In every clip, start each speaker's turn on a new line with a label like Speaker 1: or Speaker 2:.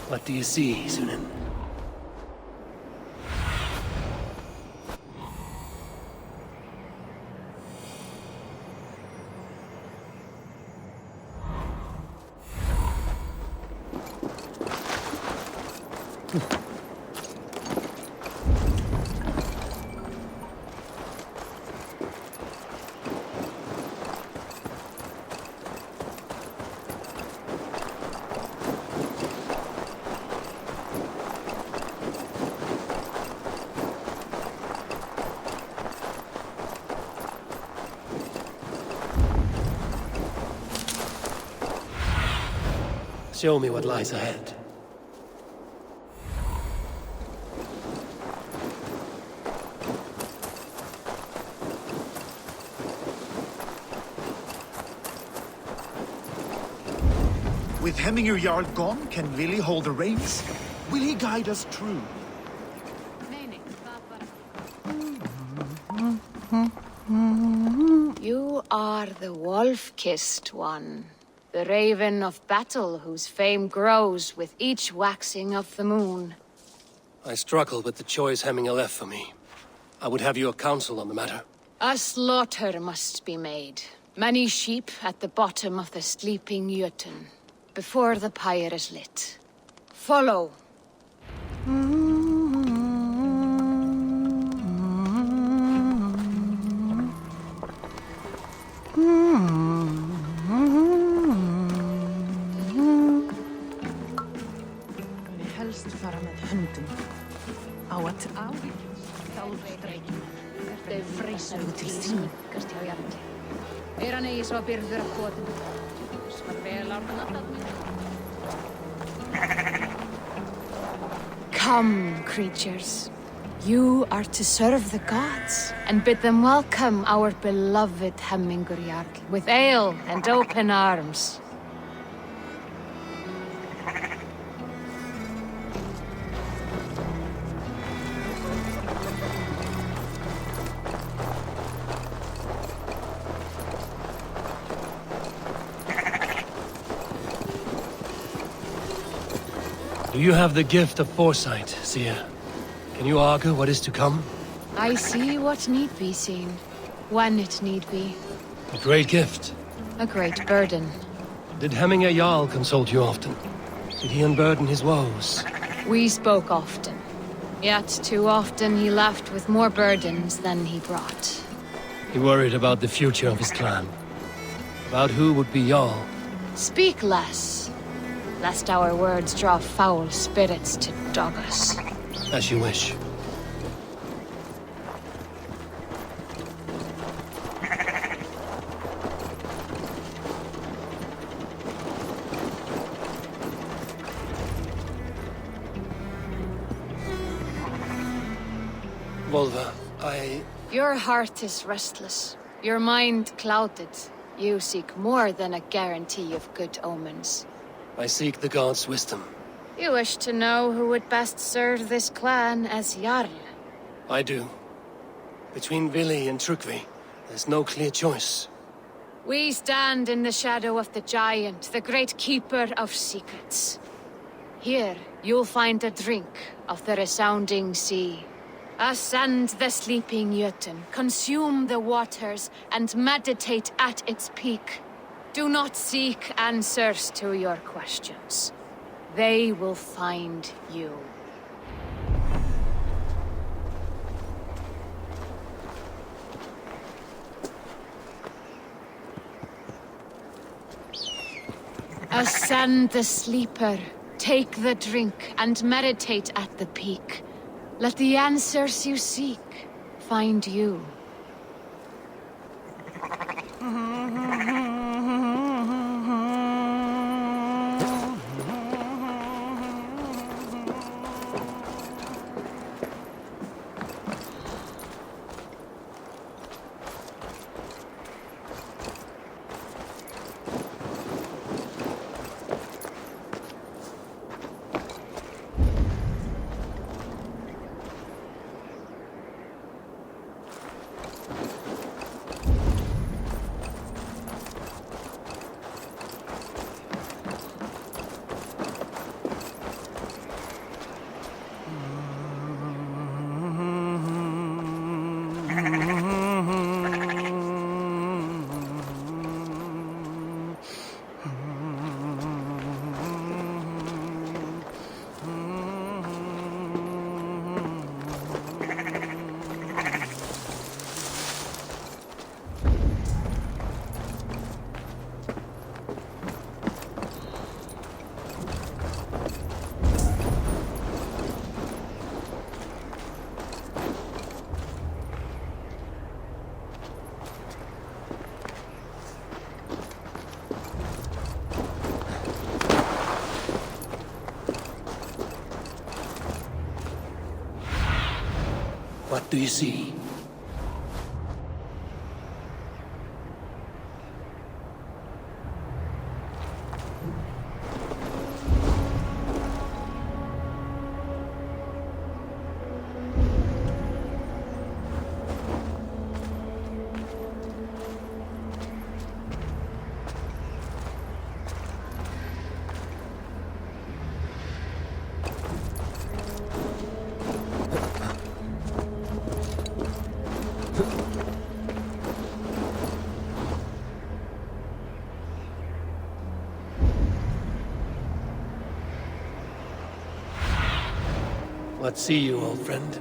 Speaker 1: What do you see, Sunan? Show me what lies ahead.
Speaker 2: With Hemmingr Jarl gone, can Vili hold the reins? Will he guide us true?
Speaker 3: You are the wolf-kissed one. The raven of battle whose fame grows with each waxing of the moon.
Speaker 1: I struggle with the choice Hemminger left for me. I would have your counsel on the matter.
Speaker 3: A slaughter must be made. Many sheep at the bottom of the sleeping Jötun, before the pyre is lit. Follow.
Speaker 4: Helst fara með höndum á að þjálfstreikjum. Þau freysar út til sín.
Speaker 3: Kast hjá Jarli. Hann eigi svo byrður af kotinu. Svar vel árnað. Come, creatures. You are to serve the gods, and bid them welcome our beloved Hemmingur Jarl, with ale and open arms.
Speaker 1: Do you have the gift of foresight, Seer? Can you argue what is to come?
Speaker 3: I see what need be seen, when it need be.
Speaker 1: A great gift.
Speaker 3: A great burden.
Speaker 1: Did Hemminger Jarl consult you often? Did he unburden his woes?
Speaker 3: We spoke often. Yet too often he left with more burdens than he brought.
Speaker 1: He worried about the future of his clan. About who would be Jarl.
Speaker 3: Speak less, lest our words draw foul spirits to dog us.
Speaker 1: As you wish. Volva,
Speaker 3: Your heart is restless, your mind clouded. You seek more than a guarantee of good omens.
Speaker 1: I seek the gods' wisdom.
Speaker 3: You wish to know who would best serve this clan as Jarl.
Speaker 1: I do. Between Vili and Trukvi, there's no clear choice.
Speaker 3: We stand in the shadow of the giant, the great keeper of secrets. Here, you'll find a drink of the resounding sea. Ascend the sleeping Jötun, consume the waters, and meditate at its peak. Do not seek answers to your questions. They will find you. Ascend the sleeper, take the drink, and meditate at the peak. Let the answers you seek find you.
Speaker 1: What do you see? What see you, old friend?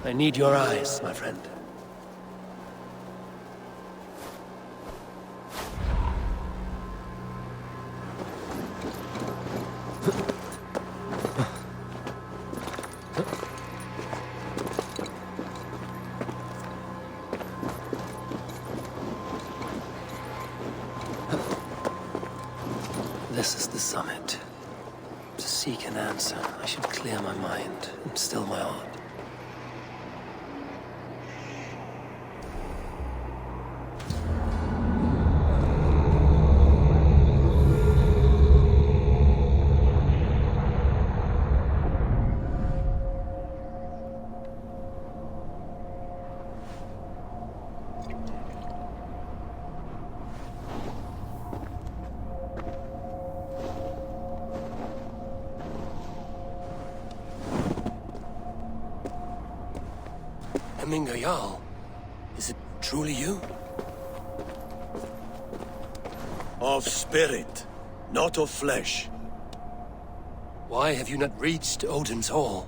Speaker 1: I need your eyes, my friend. This is the summit. To seek an answer, I should clear my mind and still my heart. Jarl, is it truly you?
Speaker 5: Of spirit, not of flesh.
Speaker 1: Why have you not reached Odin's Hall?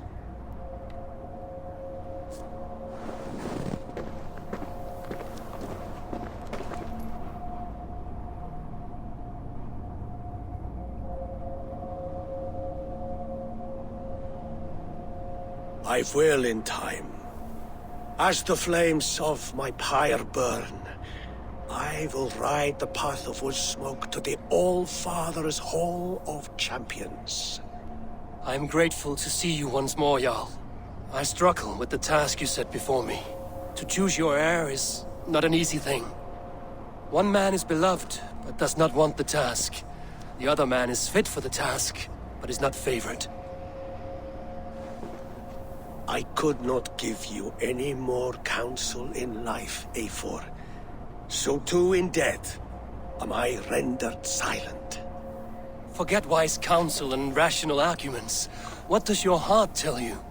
Speaker 5: I will in time. As the flames of my pyre burn, I will ride the path of wood smoke to the All-Father's Hall of Champions.
Speaker 1: I'm grateful to see you once more, Jarl. I struggle with the task you set before me. To choose your heir is not an easy thing. One man is beloved, but does not want the task. The other man is fit for the task, but is not favored.
Speaker 5: I could not give you any more counsel in life, Eivor. So too in death am I rendered silent.
Speaker 1: Forget wise counsel and rational arguments. What does your heart tell you?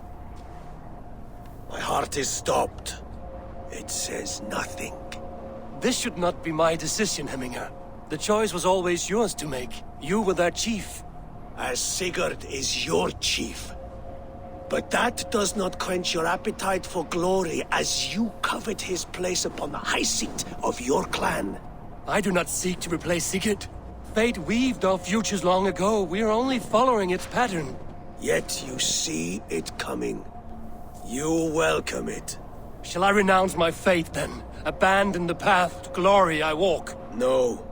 Speaker 5: My heart is stopped. It says nothing.
Speaker 1: This should not be my decision, Hemminger. The choice was always yours to make. You were their chief.
Speaker 5: As Sigurd is your chief. But that does not quench your appetite for glory as you covet his place upon the high seat of your clan.
Speaker 1: I do not seek to replace Sigurd. Fate weaved our futures long ago. We are only following its pattern.
Speaker 5: Yet you see it coming. You welcome it.
Speaker 1: Shall I renounce my faith then? Abandon the path to glory I walk?
Speaker 5: No.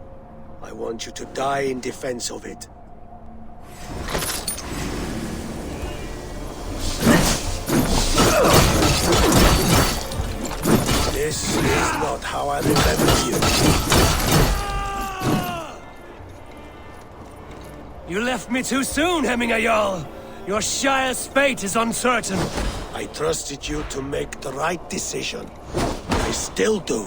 Speaker 5: I want you to die in defense of it. This is not how I remember you.
Speaker 1: You left me too soon, Hemminger Jarl. Your Shire's fate is uncertain.
Speaker 5: I trusted you to make the right decision. I still do.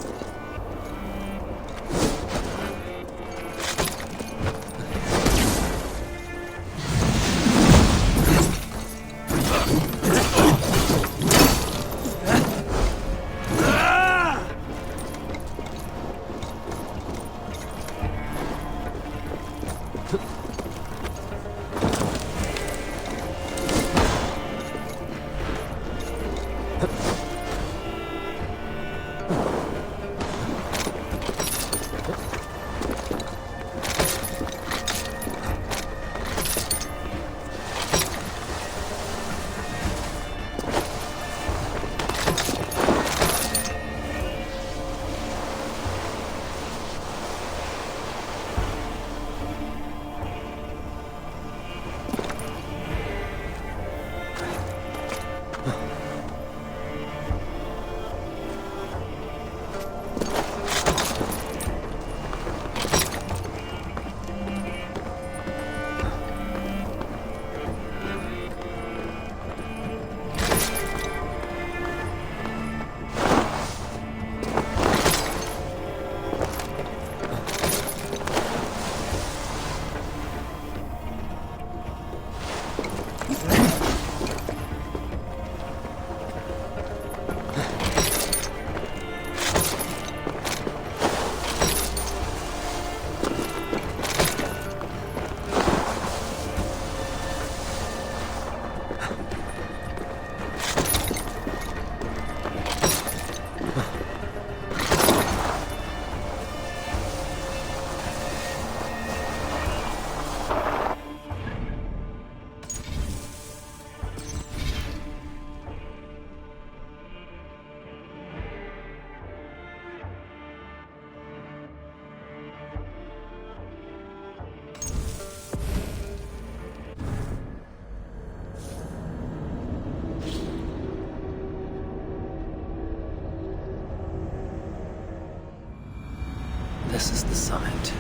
Speaker 1: This is the summit.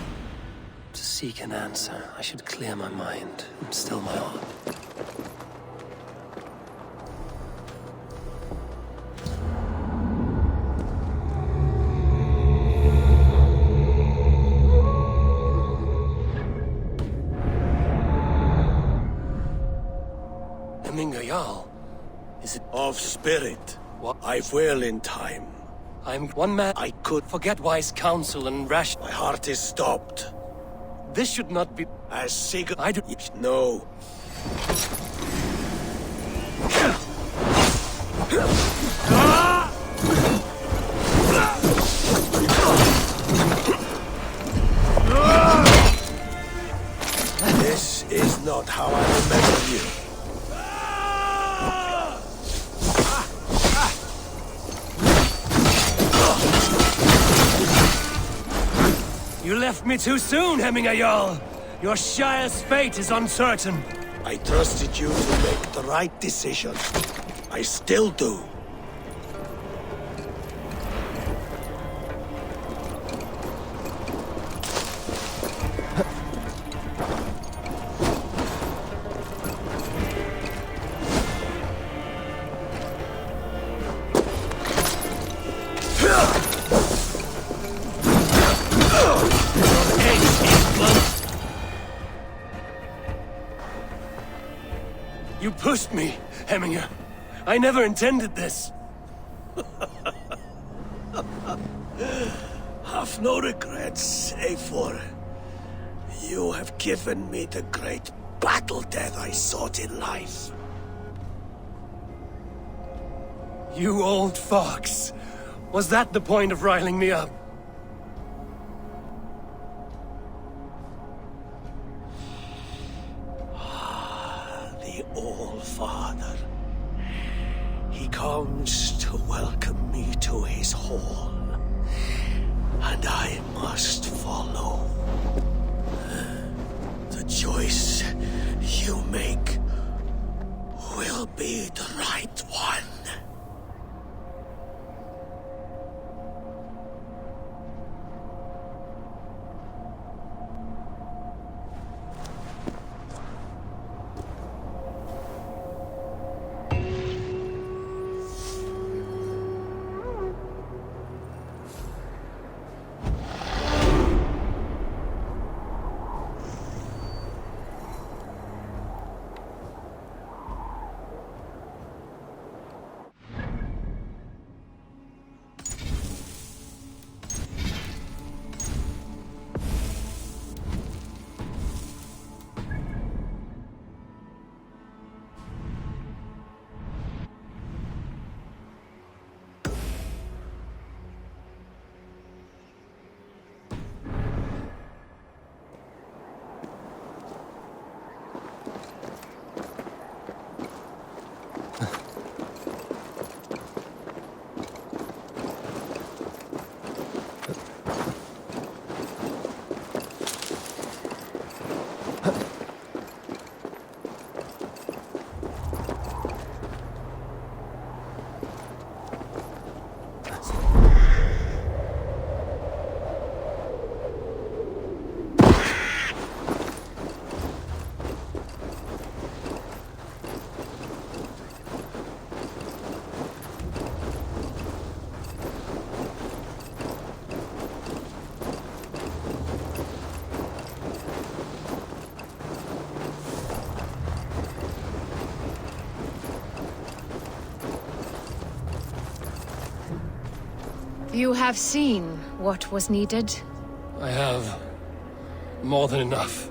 Speaker 1: To seek an answer, I should clear my mind and still my heart. Hemminger Jarl, is it
Speaker 5: Of spirit.
Speaker 1: what?
Speaker 5: I will in time.
Speaker 1: I'm one man.
Speaker 5: I could.
Speaker 1: Forget wise counsel and rash.
Speaker 5: My heart is stopped.
Speaker 1: This should not be.
Speaker 5: As Sigurd.
Speaker 1: I do.
Speaker 5: No. This is not how I remember you.
Speaker 1: You left me too soon, Hemminger Jarl. Your Shire's fate is uncertain.
Speaker 5: I trusted you to make the right decision. I still do.
Speaker 1: You pushed me, Hemminger. I never intended this.
Speaker 5: Have no regrets, save for you have given me the great battle death I sought in life.
Speaker 1: You old fox. Was that the point of riling me up?
Speaker 5: The All-Father. He comes to welcome me to his hall, and I must follow. The choice you make will be the right one.
Speaker 3: You have seen what was needed.
Speaker 1: I have more than enough.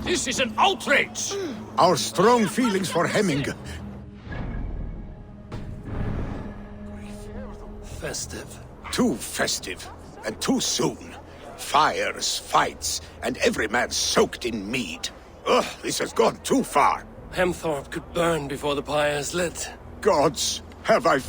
Speaker 6: This is an outrage!
Speaker 7: Our strong feelings for Hemming.
Speaker 1: Festive.
Speaker 7: Too festive, and too soon. Fires, fights, and every man soaked in mead. Ugh, this has gone too far.
Speaker 1: Hemthorpe could burn before the pyre is lit.
Speaker 7: Gods, have I...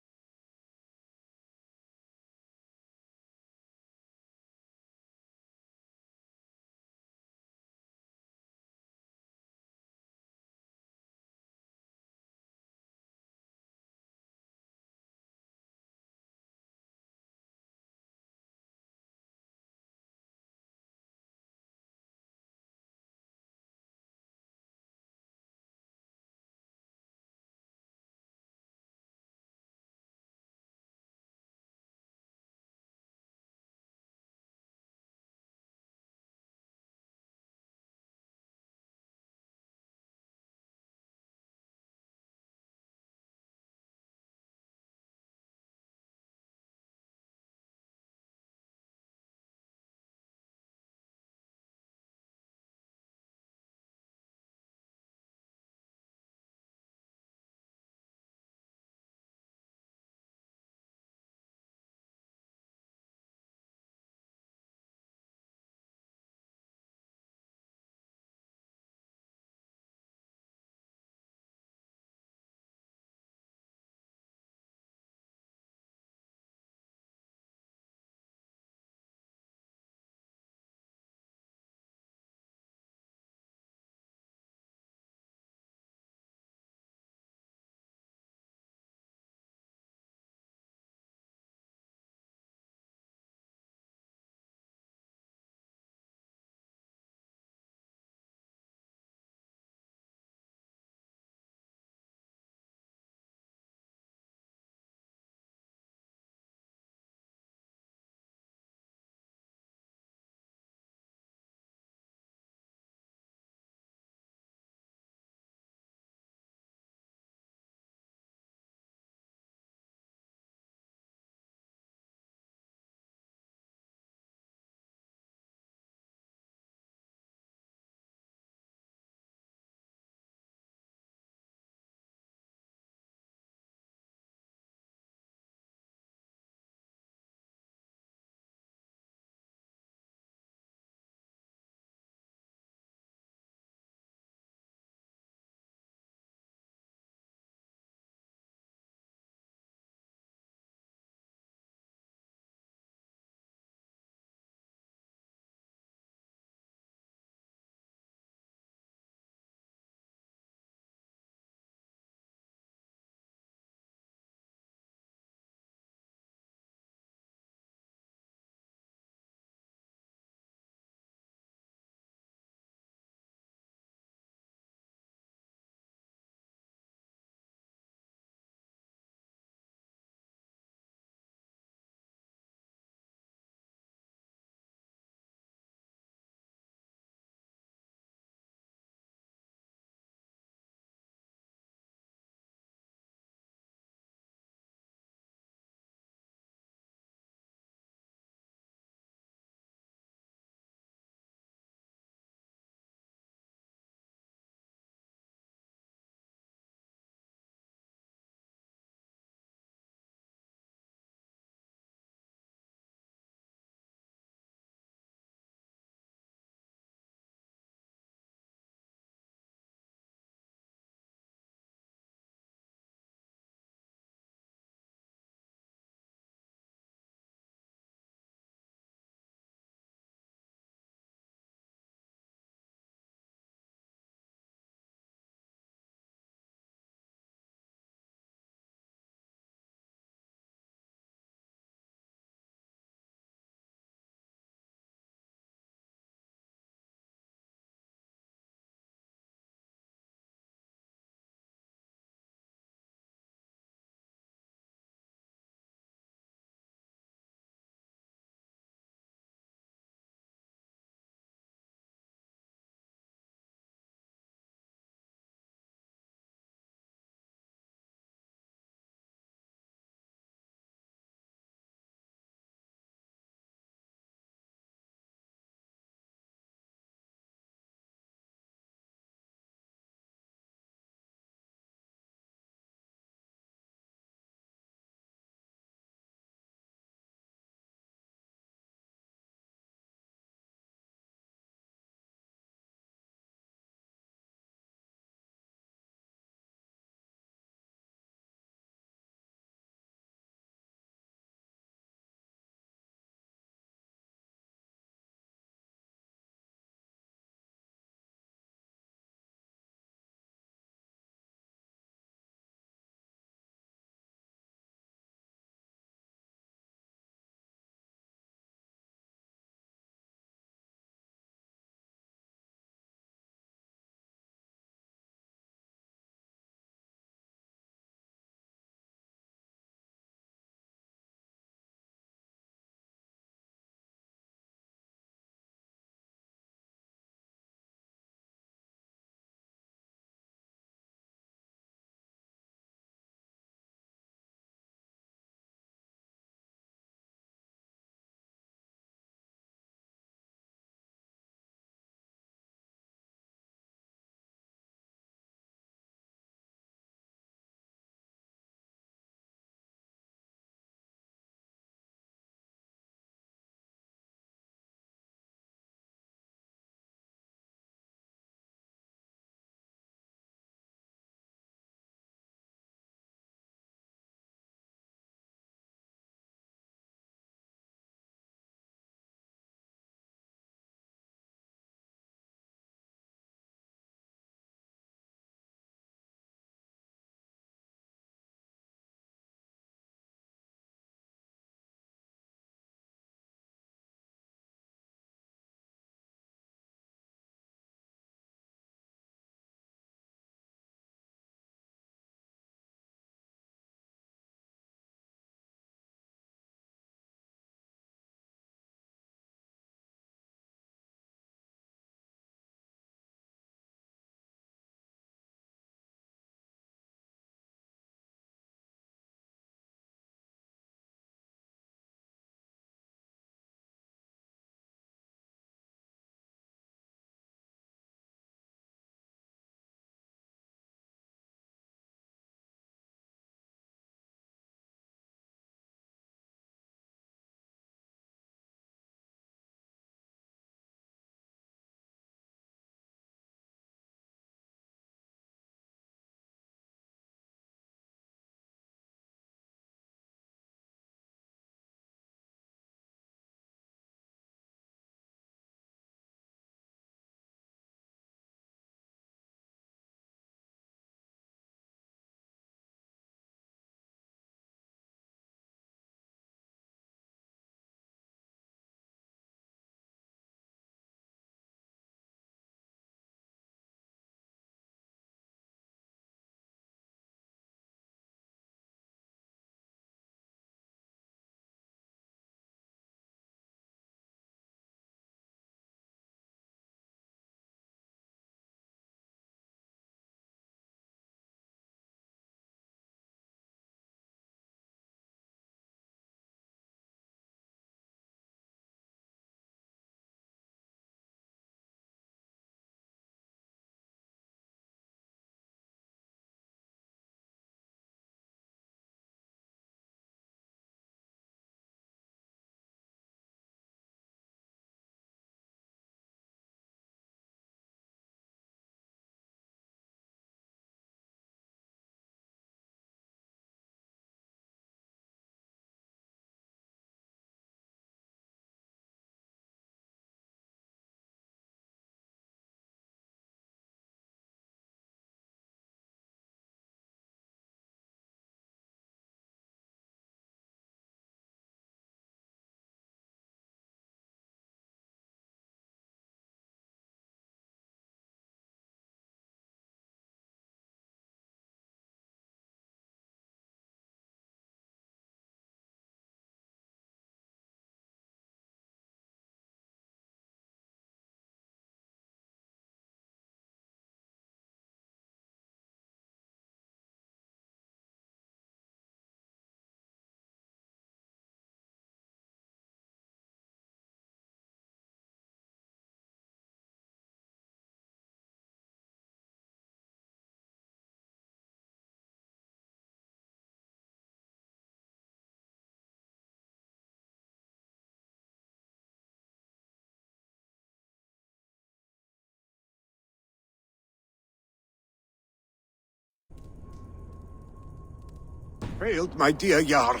Speaker 7: failed, my dear Jarl.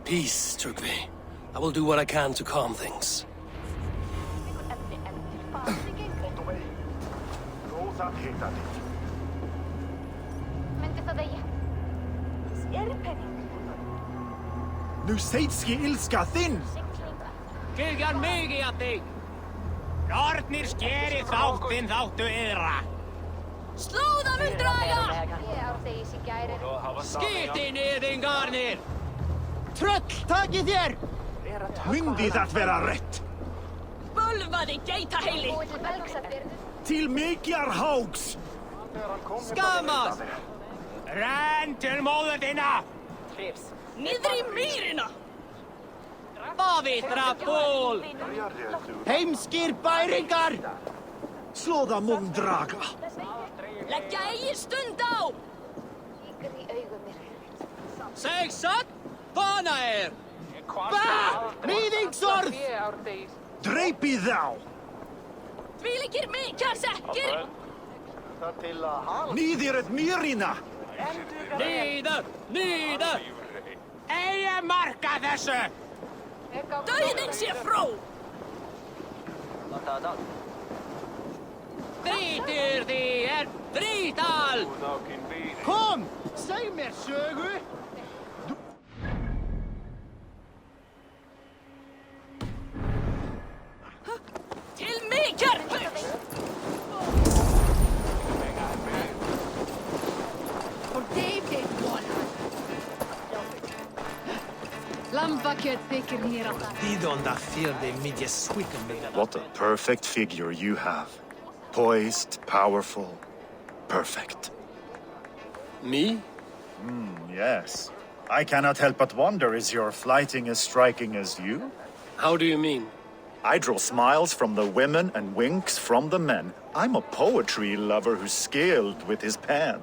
Speaker 1: Peace, Trygve. I will do what I can to calm things.
Speaker 2: Nu seitski ilska þinn!
Speaker 6: Kylgjan migi að þig! Nornir skeri þáttinn þáttu yðra!
Speaker 3: Slóðanum draga!
Speaker 6: Skiti niðingarnir!
Speaker 2: Tröll, takið þér! Myndi það vera rétt?
Speaker 3: Bölvaði geitaheili!
Speaker 2: Til mikjar hágs!
Speaker 6: Skammast! Renn til móður þína!
Speaker 3: Niðri mýrina!
Speaker 6: Bávitra ból!
Speaker 2: Heimskir bæringar! Slóða mundraga!
Speaker 3: Leggja eigi stund á!
Speaker 6: Seg satt! Bana er!
Speaker 2: Nýðingsorð! Dreipið þá!
Speaker 3: Tvílikir mikjar sekkir!
Speaker 2: Nýðirð mýrina!
Speaker 6: Niður! Niður! Eigi marka þessu!
Speaker 3: Dauðin sé fró!
Speaker 6: Þrítir því er þrítal!
Speaker 2: Kom! Seg mér sögu!
Speaker 3: Til mikjar! Lambakjöt þykir mér alltaf.
Speaker 2: What a perfect figure you have. Poised, powerful, perfect.
Speaker 1: Me?
Speaker 2: Yes. I cannot help but wonder, is your flighting as striking as you?
Speaker 1: How do you mean?
Speaker 2: I draw smiles from the women and winks from the men. I'm a poetry lover who's skilled with his pen.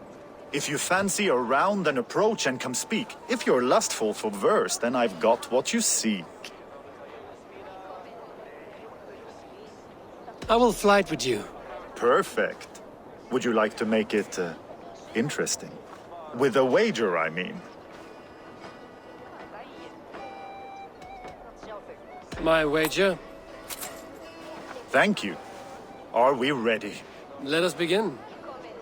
Speaker 2: If you fancy a round, then approach and come speak. If you're lustful for verse, then I've got what you seek.
Speaker 1: I will flight with you.
Speaker 2: Perfect. Would you like to make it interesting? With a wager, I mean.
Speaker 1: My wager?
Speaker 2: Thank you. Are we ready?
Speaker 1: Let us begin.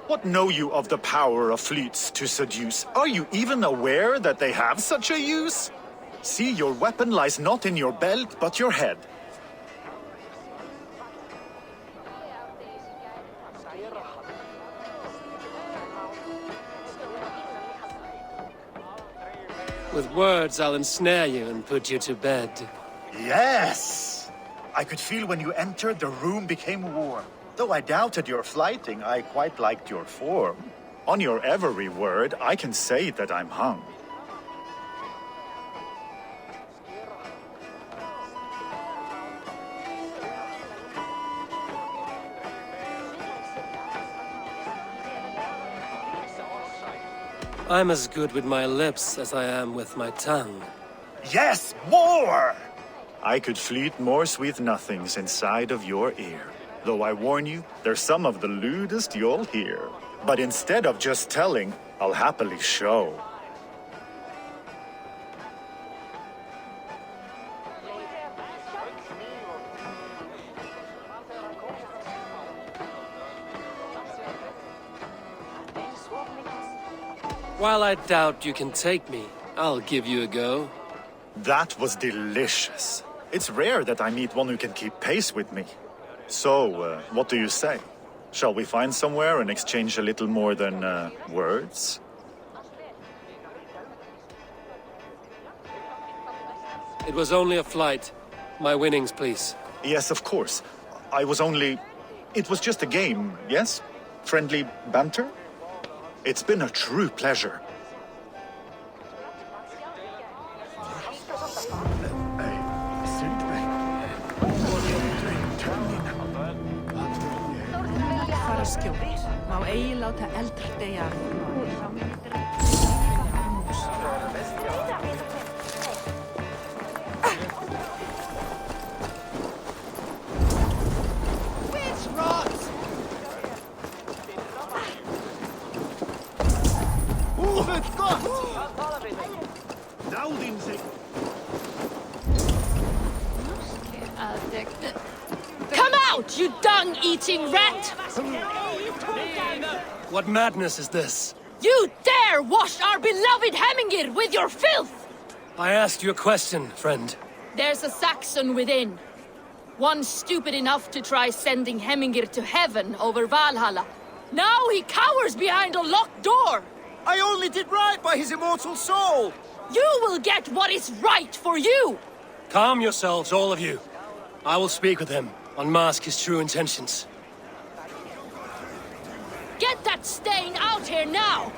Speaker 2: What know you of the power of fleets to seduce? Are you even aware that they have such a use? See, your weapon lies not in your belt, but your head.
Speaker 1: With words, I'll ensnare you and put you to bed.
Speaker 2: Yes! I could feel when you entered, the room became warm. Though I doubted your flighting, I quite liked your form. On your every word, I can say that I'm hung.
Speaker 1: I'm as good with my lips as I am with my tongue.
Speaker 2: Yes, more! I could fleet more sweet nothings inside of your ear. Though I warn you, they're some of the lewdest you'll hear. But instead of just telling, I'll happily show.
Speaker 1: While I doubt you can take me, I'll give you a go.
Speaker 2: That was delicious. It's rare that I meet one who can keep pace with me. So, what do you say? Shall we find somewhere and exchange a little more than, words?
Speaker 1: It was only a flight. My winnings, please.
Speaker 2: Yes, of course. It was just a game, yes? Friendly banter? It's been a true pleasure.
Speaker 4: Fara skjótt. Má eigi láta eldr deyja.
Speaker 3: Come out, you dung-eating rat!
Speaker 1: What madness is this?
Speaker 3: You dare wash our beloved Hemingir with your filth!
Speaker 1: I asked you a question, friend.
Speaker 3: There's a Saxon within. One stupid enough to try sending Hemingir to heaven over Valhalla. Now he cowers behind a locked door!
Speaker 8: I only did right by his immortal soul!
Speaker 3: You will get what is right for you!
Speaker 1: Calm yourselves, all of you. I will speak with him, unmask his true intentions.
Speaker 3: Get that stain out here now!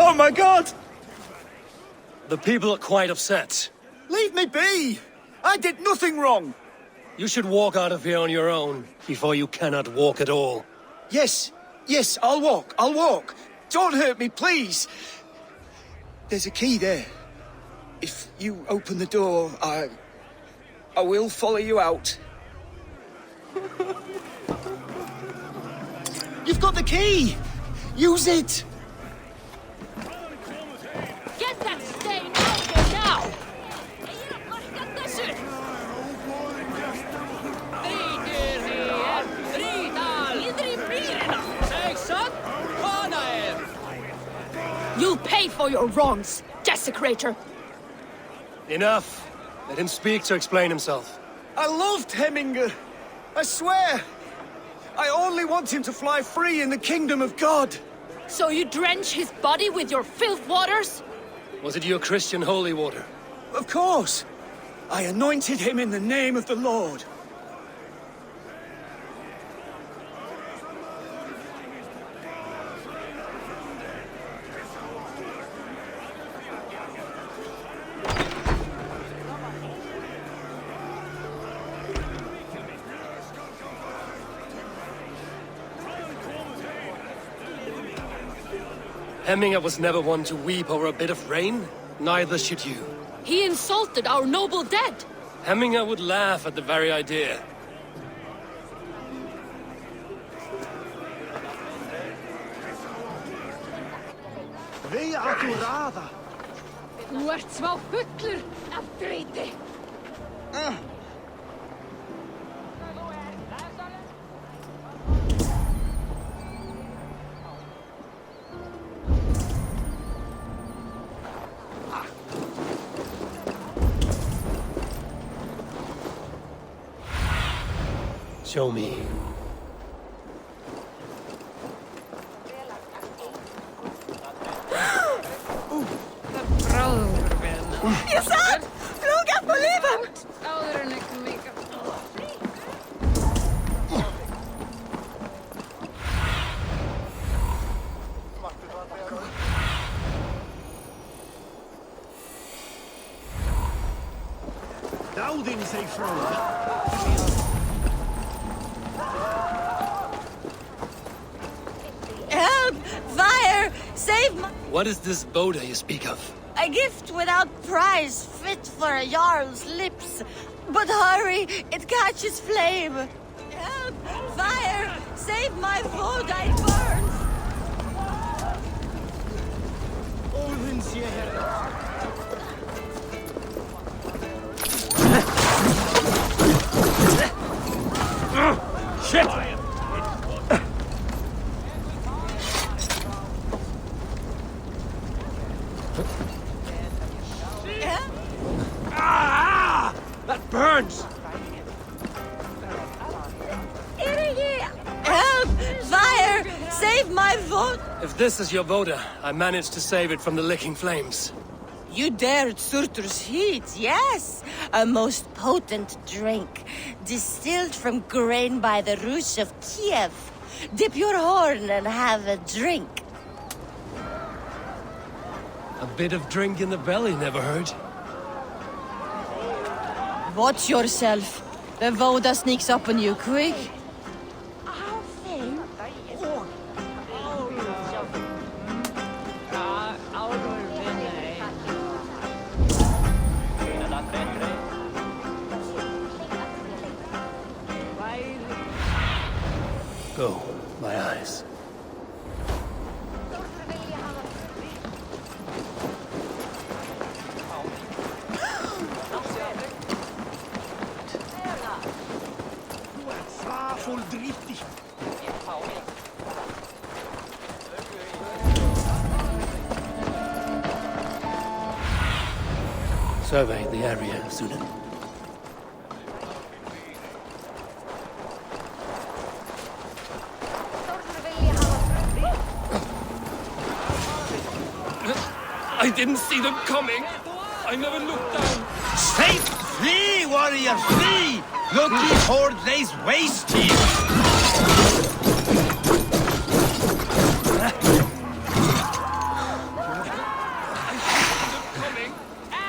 Speaker 8: Oh my god!
Speaker 1: The people are quite upset.
Speaker 8: Leave me be! I did nothing wrong!
Speaker 1: You should walk out of here on your own, before you cannot walk at all.
Speaker 8: Yes, I'll walk. Don't hurt me, please! There's a key there. If you open the door, I will follow you out. You've got the key! Use it!
Speaker 3: Get that stain out here now! You'll pay for your wrongs, desecrator!
Speaker 1: Enough. Let him speak to explain himself.
Speaker 8: I loved Hemingr. I swear. I only want him to fly free in the kingdom of God.
Speaker 3: So you drench his body with your filth waters?
Speaker 1: Was it your Christian holy water?
Speaker 8: Of course. I anointed him in the name of the Lord.
Speaker 1: Hemingr was never one to weep over a bit of rain. Neither should you.
Speaker 3: He insulted our noble dead!
Speaker 1: Hemingr would laugh at the very idea.
Speaker 8: Wie accurada.
Speaker 3: Du ert smá fullur af driti!
Speaker 1: Show me.
Speaker 4: Ég satt! Þú gætt på livet!
Speaker 3: Áður en ekki mikið.
Speaker 8: Dáðinn sig frá.
Speaker 4: Help! Fire! Save my...
Speaker 1: What is this Boda you speak of?
Speaker 4: A gift without price, fit for a jarl's lips. But hurry, it catches flame. Help! Fire! Save my food, it burns!
Speaker 8: Óðins ég herra.
Speaker 1: Shit! Ah! That burns!
Speaker 4: Help! Fire! Save my food!
Speaker 1: If this is your Boda, I managed to save it from the licking flames.
Speaker 4: You dared Surtur's heat, yes! A most potent drink, distilled from grain by the Rus of Kiev. Dip your horn and have a drink.
Speaker 1: A bit of drink in the belly never hurt.
Speaker 4: Watch yourself. The Voda sneaks up on you quick.
Speaker 1: survey the area, Sunan. I didn't see them coming. I never looked down.
Speaker 9: Stay free, warrior, free! Lucky horde lays waste to you.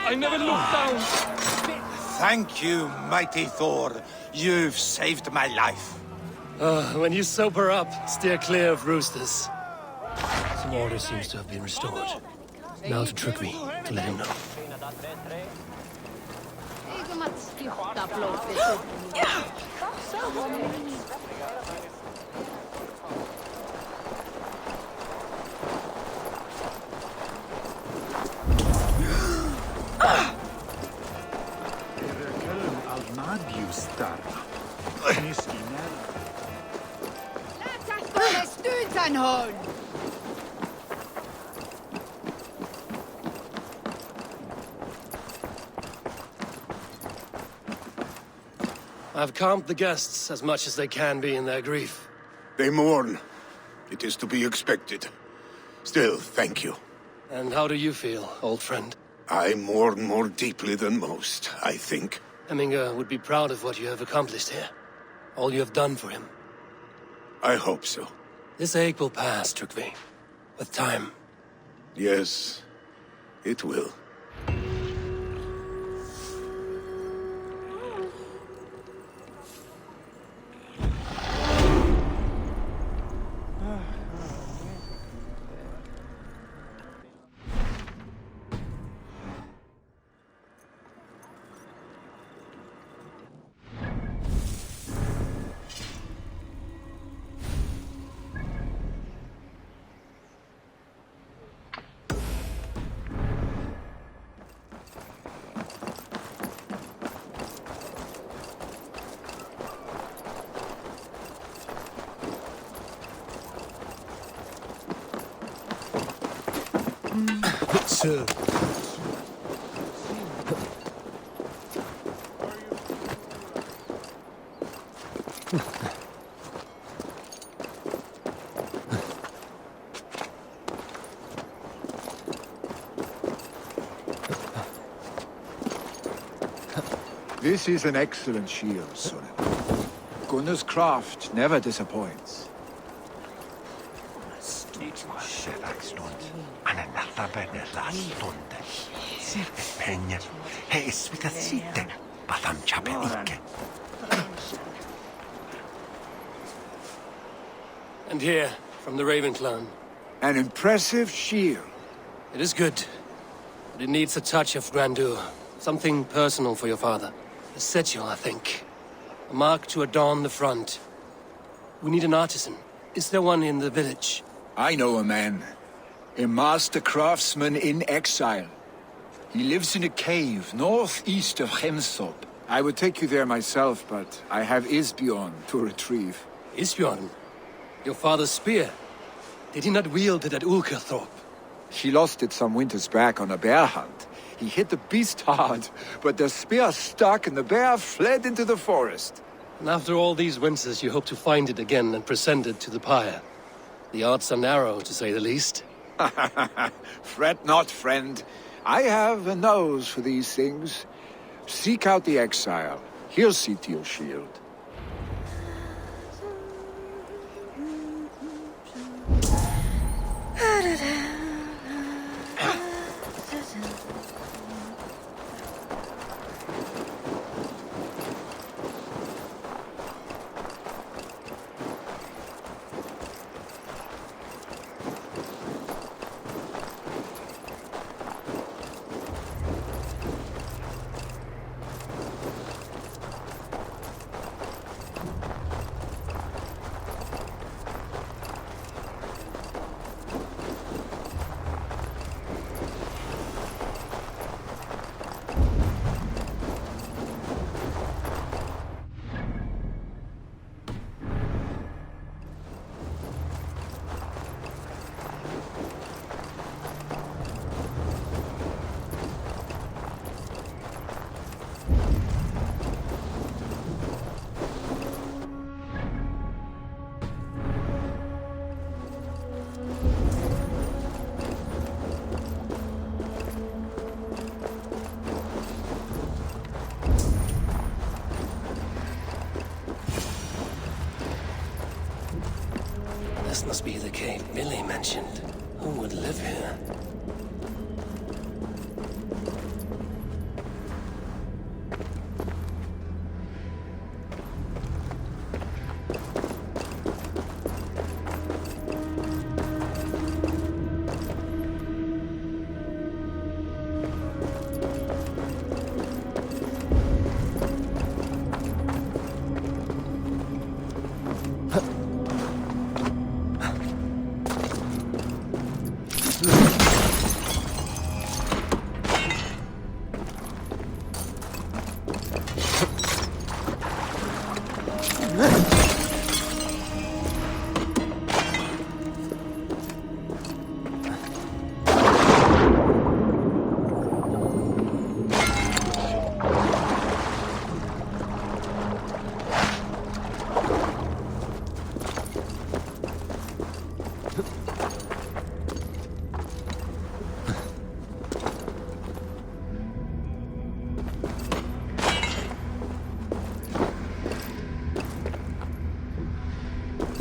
Speaker 1: I never looked down.
Speaker 9: Thank you, mighty Thor. You've saved my life.
Speaker 1: When you sober up, steer clear of roosters. Some order seems to have been restored. Now to Trygve, to let him know. I've calmed the guests as much as they can be in their grief.
Speaker 7: They mourn. It is to be expected. Still, thank you.
Speaker 1: And how do you feel, old friend?
Speaker 7: I mourn more deeply than most, I think.
Speaker 1: Hemminger would be proud of what you have accomplished here. All you have done for him.
Speaker 7: I hope so.
Speaker 1: This ache will pass, Trygve. With time.
Speaker 7: Yes, it will.
Speaker 1: Sir.
Speaker 10: This is an excellent shield, Sunan. Gunnar's craft never disappoints.
Speaker 1: And here, from the Raven clan.
Speaker 10: An impressive shield.
Speaker 1: It is good, but it needs a touch of grandeur. Something personal for your father. A sigil, I think. A mark to adorn the front. We need an artisan. Is there one in the village?
Speaker 10: I know a man. A master craftsman in exile. He lives in a cave northeast of Hemsop. I would take you there myself, but I have Isbjorn to retrieve.
Speaker 1: Isbjorn? Your father's spear? Did he not wield it at Ulkerthorpe?
Speaker 10: He lost it some winters back on a bear hunt. He hit the beast hard, but the spear stuck and the bear fled into the forest.
Speaker 1: And after all these winters, you hope to find it again and present it to the pyre. The odds are narrow, to say the least.
Speaker 10: Fret not, friend. I have a nose for these things. Seek out the exile. He'll see to your shield.
Speaker 1: must be the cave Billy mentioned. Who would live here?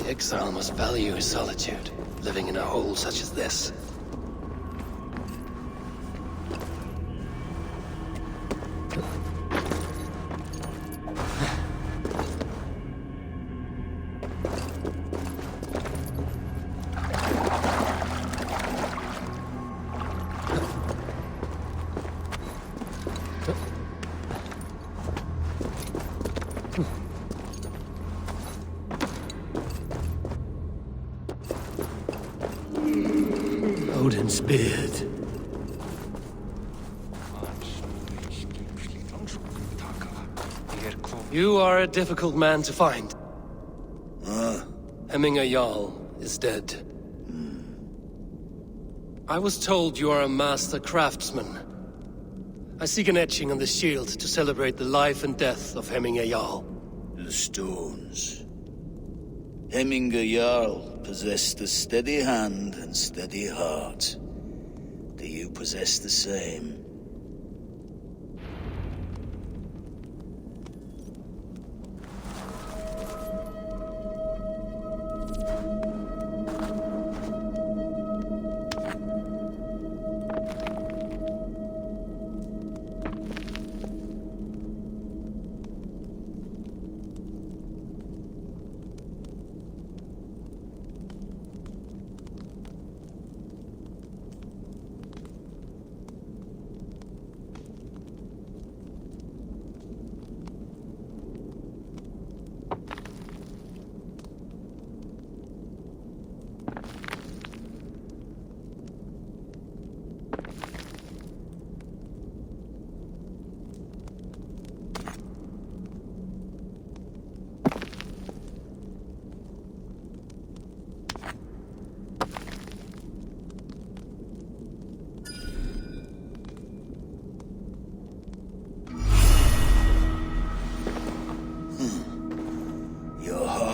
Speaker 1: Exile must value his solitude, living in a hole such as this. Odin's beard. You are a difficult man to find. Hemminger Jarl is dead. I was told you are a master craftsman. I seek an etching on the shield to celebrate the life and death of Hemminger Jarl.
Speaker 11: The stones. Hemminger Jarl possessed a steady hand and steady heart. Do you possess the same?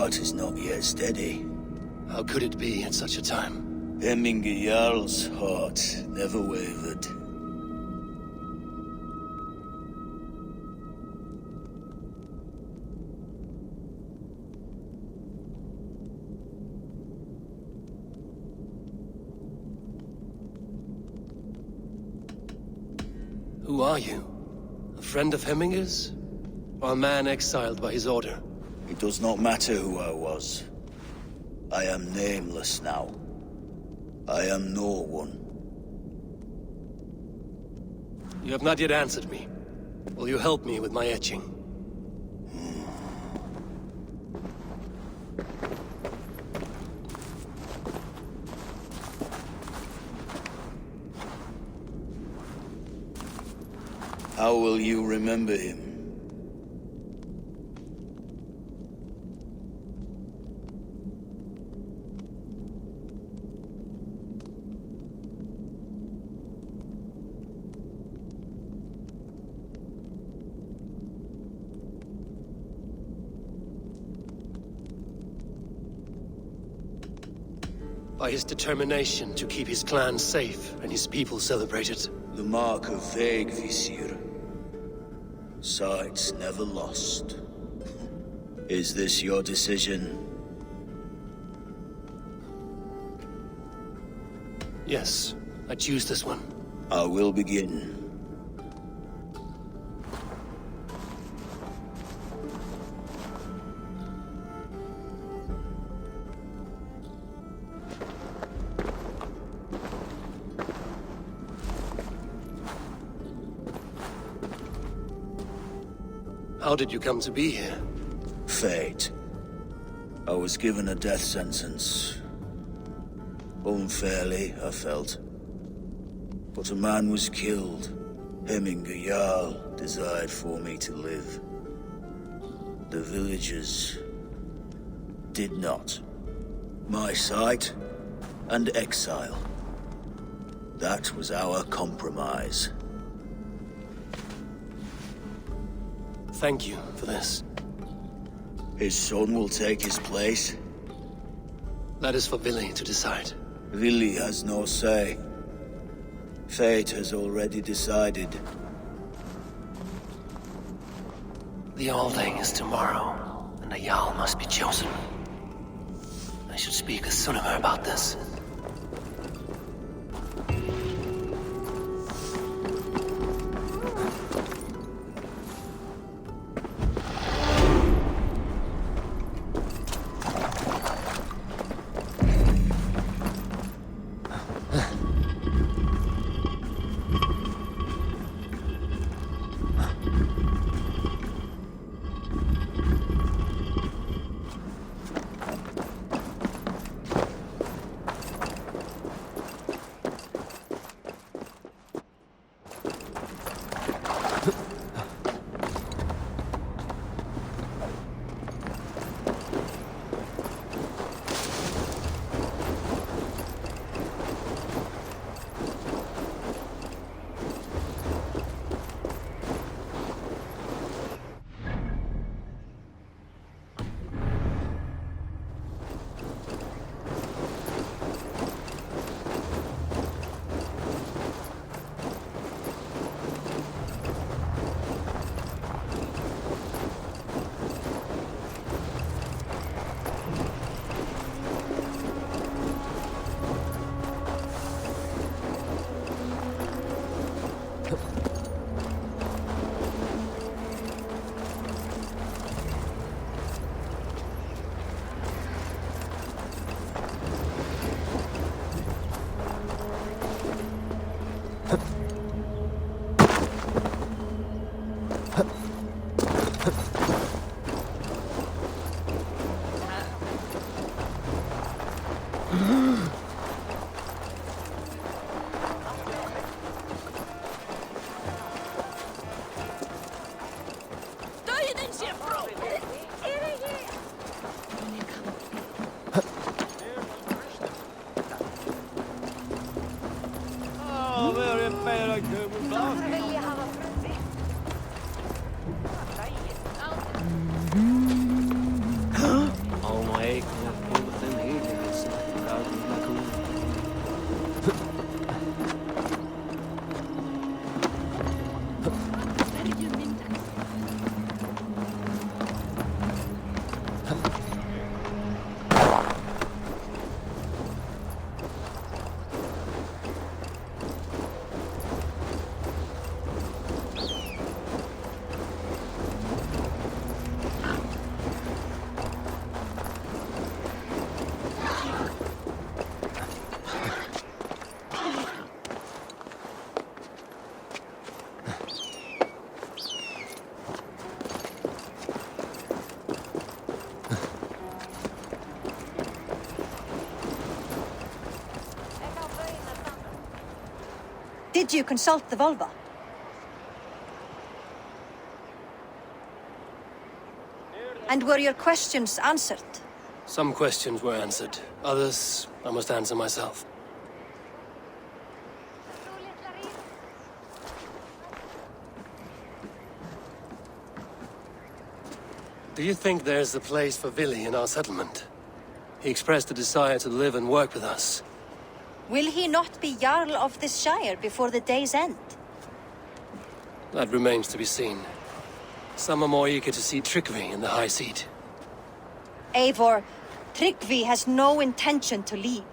Speaker 11: Is not yet steady.
Speaker 1: How could it be at such a time?
Speaker 11: Hemminger Jarl's heart never wavered.
Speaker 1: Who are you? A friend of Hemminger's? Or a man exiled by his order?
Speaker 11: It does not matter who I was. I am nameless now. I am no one.
Speaker 1: You have not yet answered me. Will you help me with my etching?
Speaker 11: How will you remember him?
Speaker 1: By his determination to keep his clan safe and his people celebrated.
Speaker 11: The mark of Vegvisir. Sights never lost. Is this your decision?
Speaker 1: Yes, I choose this one.
Speaker 11: I will begin.
Speaker 1: How did you come to be here?
Speaker 11: Fate. I was given a death sentence. Unfairly, I felt. But a man was killed. Hemminger Jarl desired for me to live. The villagers did not. My sight and exile. That was our compromise.
Speaker 1: Thank you for this.
Speaker 11: His son will take his place.
Speaker 1: That is for Vili to decide.
Speaker 11: Vili has no say. Fate has already decided.
Speaker 1: The Alding is tomorrow, and a Jarl must be chosen. I should speak with Sunniva about this.
Speaker 12: Did you consult the Volva? And were your questions answered?
Speaker 1: Some questions were answered. Others, I must answer myself. Do you think there's a place for Vili in our settlement? He expressed a desire to live and work with us.
Speaker 12: Will he not be Jarl of this shire before the day's end?
Speaker 1: That remains to be seen. Some are more eager to see Tryggvi in the high seat.
Speaker 12: Eivor, Tryggvi has no intention to lead.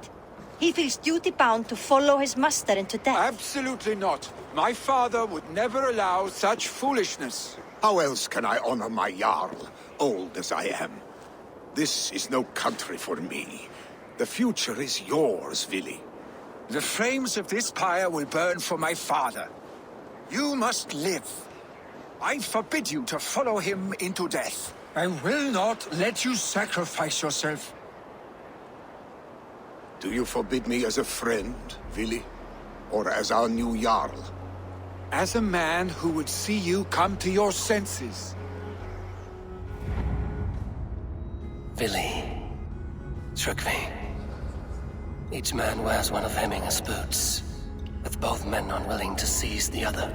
Speaker 12: He feels duty-bound to follow his master into death.
Speaker 10: Absolutely not. My father would never allow such foolishness.
Speaker 7: How else can I honor my Jarl, old as I am? This is no country for me. The future is yours, Vili.
Speaker 10: The flames of this pyre will burn for my father. You must live. I forbid you to follow him into death. I will not let you sacrifice yourself.
Speaker 7: Do you forbid me as a friend, Vili? Or as our new Jarl?
Speaker 10: As a man who would see you come to your senses.
Speaker 1: Vili. Tryggvi. Each man wears one of Hemminger's boots, with both men unwilling to seize the other.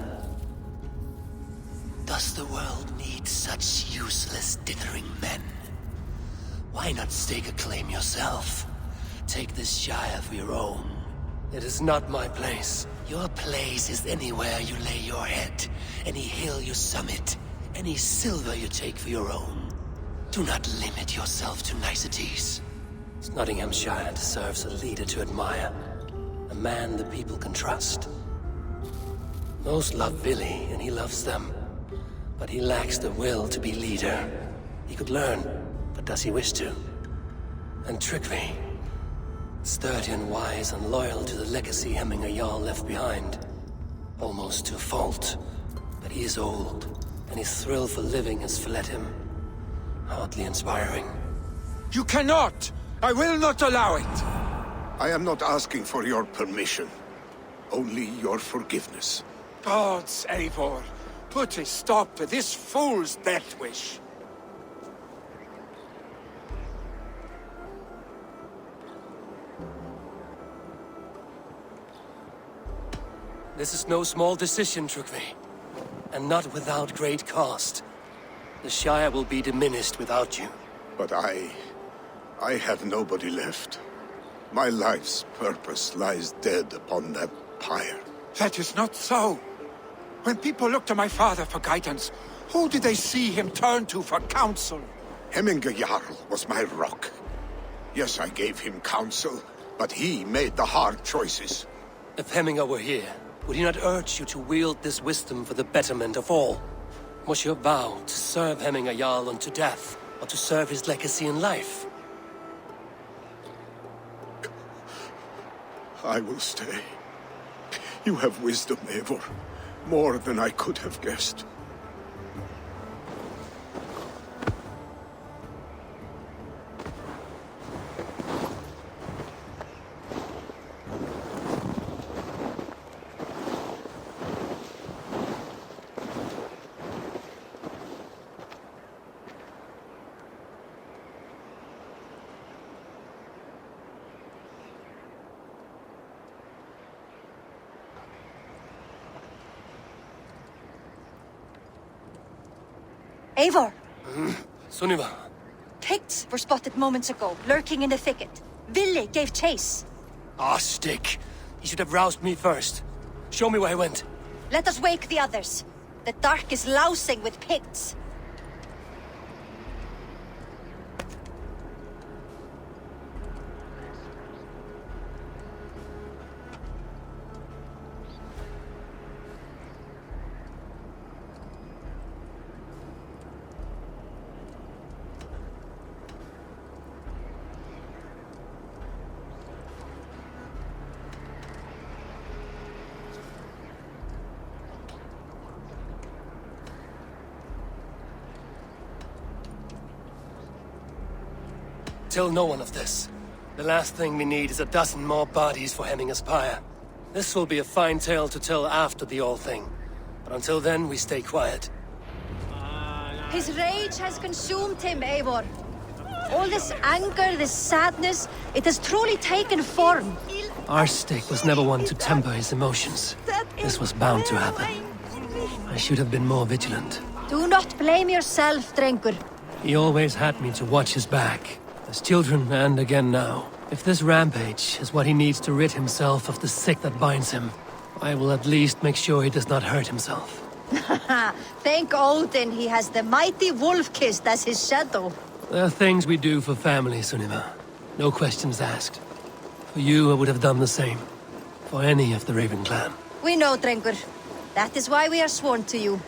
Speaker 1: Does the world need such useless, dithering men? Why not stake a claim yourself? Take this Shire for your own. It is not my place. Your place is anywhere you lay your head, any hill you summit, any silver you take for your own. Do not limit yourself to niceties. Nottinghamshire deserves a leader to admire, a man the people can trust. Most love Vili, and he loves them, but he lacks the will to be leader. He could learn, but does he wish to? And Tryggvi, sturdy and wise and loyal to the legacy Hemminger Jarl left behind, almost to a fault. But he is old, and his thrill for living has fled him. Hardly inspiring.
Speaker 10: You cannot! I will not allow it!
Speaker 7: I am not asking for your permission. Only your forgiveness.
Speaker 10: Gods, Eivor, put a stop to this fool's death wish.
Speaker 1: This is no small decision, Tryggvi. And not without great cost. The Shire will be diminished without you.
Speaker 7: But I have nobody left. My life's purpose lies dead upon that pyre.
Speaker 10: That is not so. When people look to my father for guidance, who did they see him turn to for counsel?
Speaker 7: Hemminger Jarl was my rock. Yes, I gave him counsel, but he made the hard choices.
Speaker 1: If Hemminger were here, would he not urge you to wield this wisdom for the betterment of all? Was your vow to serve Hemminger Jarl unto death, or to serve his legacy in life?
Speaker 7: I will stay. You have wisdom, Eivor. More than I could have guessed.
Speaker 12: Eivor!
Speaker 1: Sunniva.
Speaker 12: Picts were spotted moments ago, lurking in the thicket. Vili gave chase.
Speaker 1: Ah, stick. He should have roused me first. Show me where he went.
Speaker 12: Let us wake the others. The dark is lousing with Picts.
Speaker 1: Tell no one of this. The last thing we need is a dozen more bodies for Hemminger's pyre. This will be a fine tale to tell after the all thing. But until then, we stay quiet.
Speaker 12: His rage has consumed him, Eivor. All this anger, this sadness, it has truly taken form.
Speaker 1: Our stick was never one to temper his emotions. This was bound to happen. I should have been more vigilant.
Speaker 12: Do not blame yourself, Drengur.
Speaker 1: He always had me to watch his back. As children, and again now. If this rampage is what he needs to rid himself of the sick that binds him, I will at least make sure he does not hurt himself.
Speaker 12: Thank Odin he has the mighty Wolf-Kissed as his shadow.
Speaker 1: There are things we do for family, Sunniva. No questions asked. For you, I would have done the same. For any of the Raven clan.
Speaker 12: We know, Drengur. That is why we are sworn to you.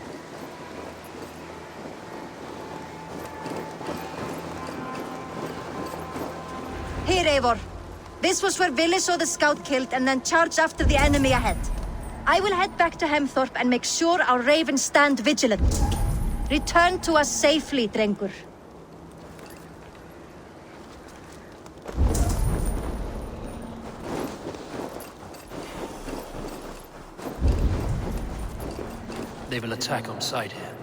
Speaker 12: Here, Eivor. This was where Vili saw the scout killed and then charged after the enemy ahead. I will head back to Hemthorpe and make sure our ravens stand vigilant. Return to us safely, Drengur.
Speaker 1: They will attack on sight here.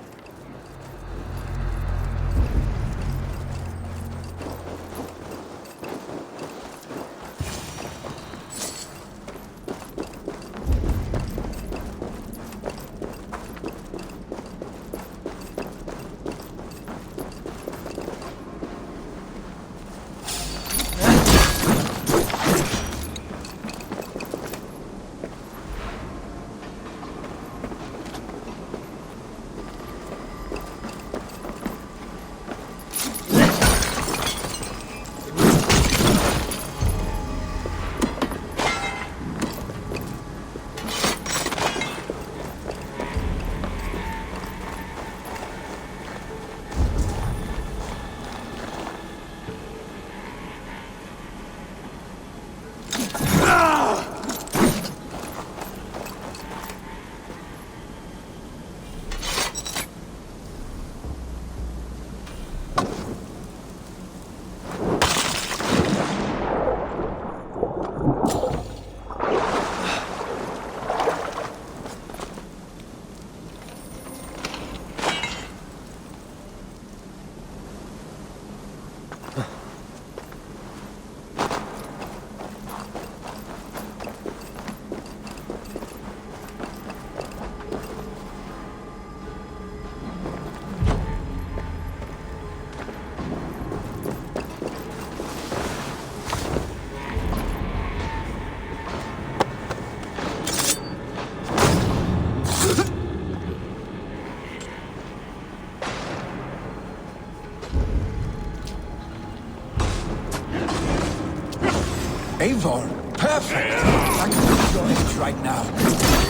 Speaker 10: Eivor, perfect! I can feel your edge right now.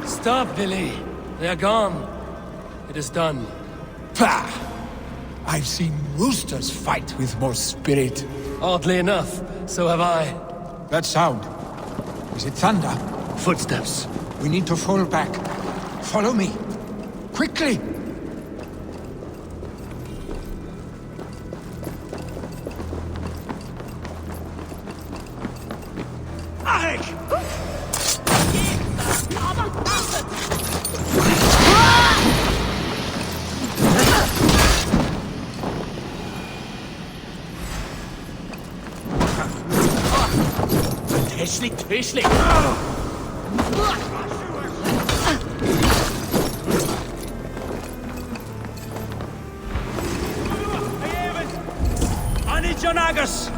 Speaker 1: Stop, Vili. They are gone. It is done.
Speaker 10: Pah! I've seen roosters fight with more spirit.
Speaker 1: Oddly enough, so have I.
Speaker 10: That sound. Is it thunder?
Speaker 1: Footsteps.
Speaker 10: We need to fall back. Follow me. Quickly!
Speaker 6: Twishlik! Anijonagus!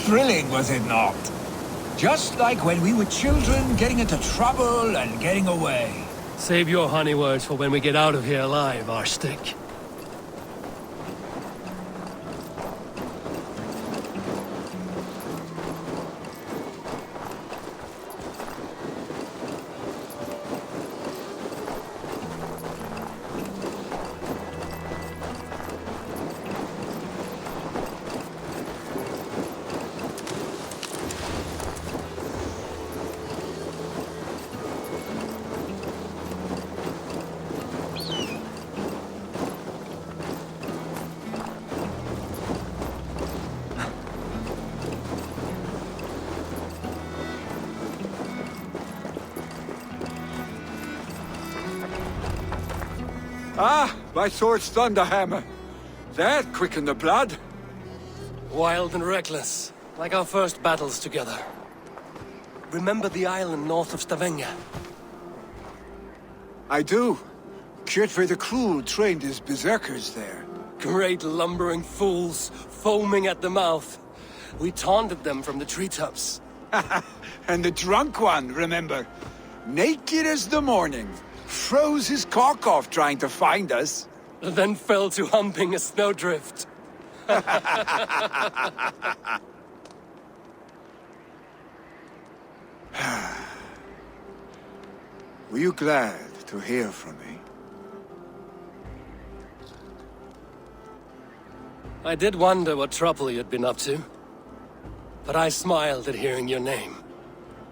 Speaker 10: thrilling, was it not? Just like when we were children, getting into trouble and getting away.
Speaker 1: Save your honey words for when we get out of here alive, Arstick.
Speaker 10: Ah, my sword's thunderhammer. That quickened the blood.
Speaker 1: Wild and reckless, like our first battles together. Remember the island north of Stavanger?
Speaker 10: I do. Kjotve the Cruel trained his berserkers there.
Speaker 1: Great lumbering fools, foaming at the mouth. We taunted them from the treetops.
Speaker 10: And the drunk one, remember? Naked as the morning. Froze his cock off trying to find us.
Speaker 1: Then fell to humping a snowdrift.
Speaker 10: Were you glad to hear from me?
Speaker 1: I did wonder what trouble you'd been up to. But I smiled at hearing your name.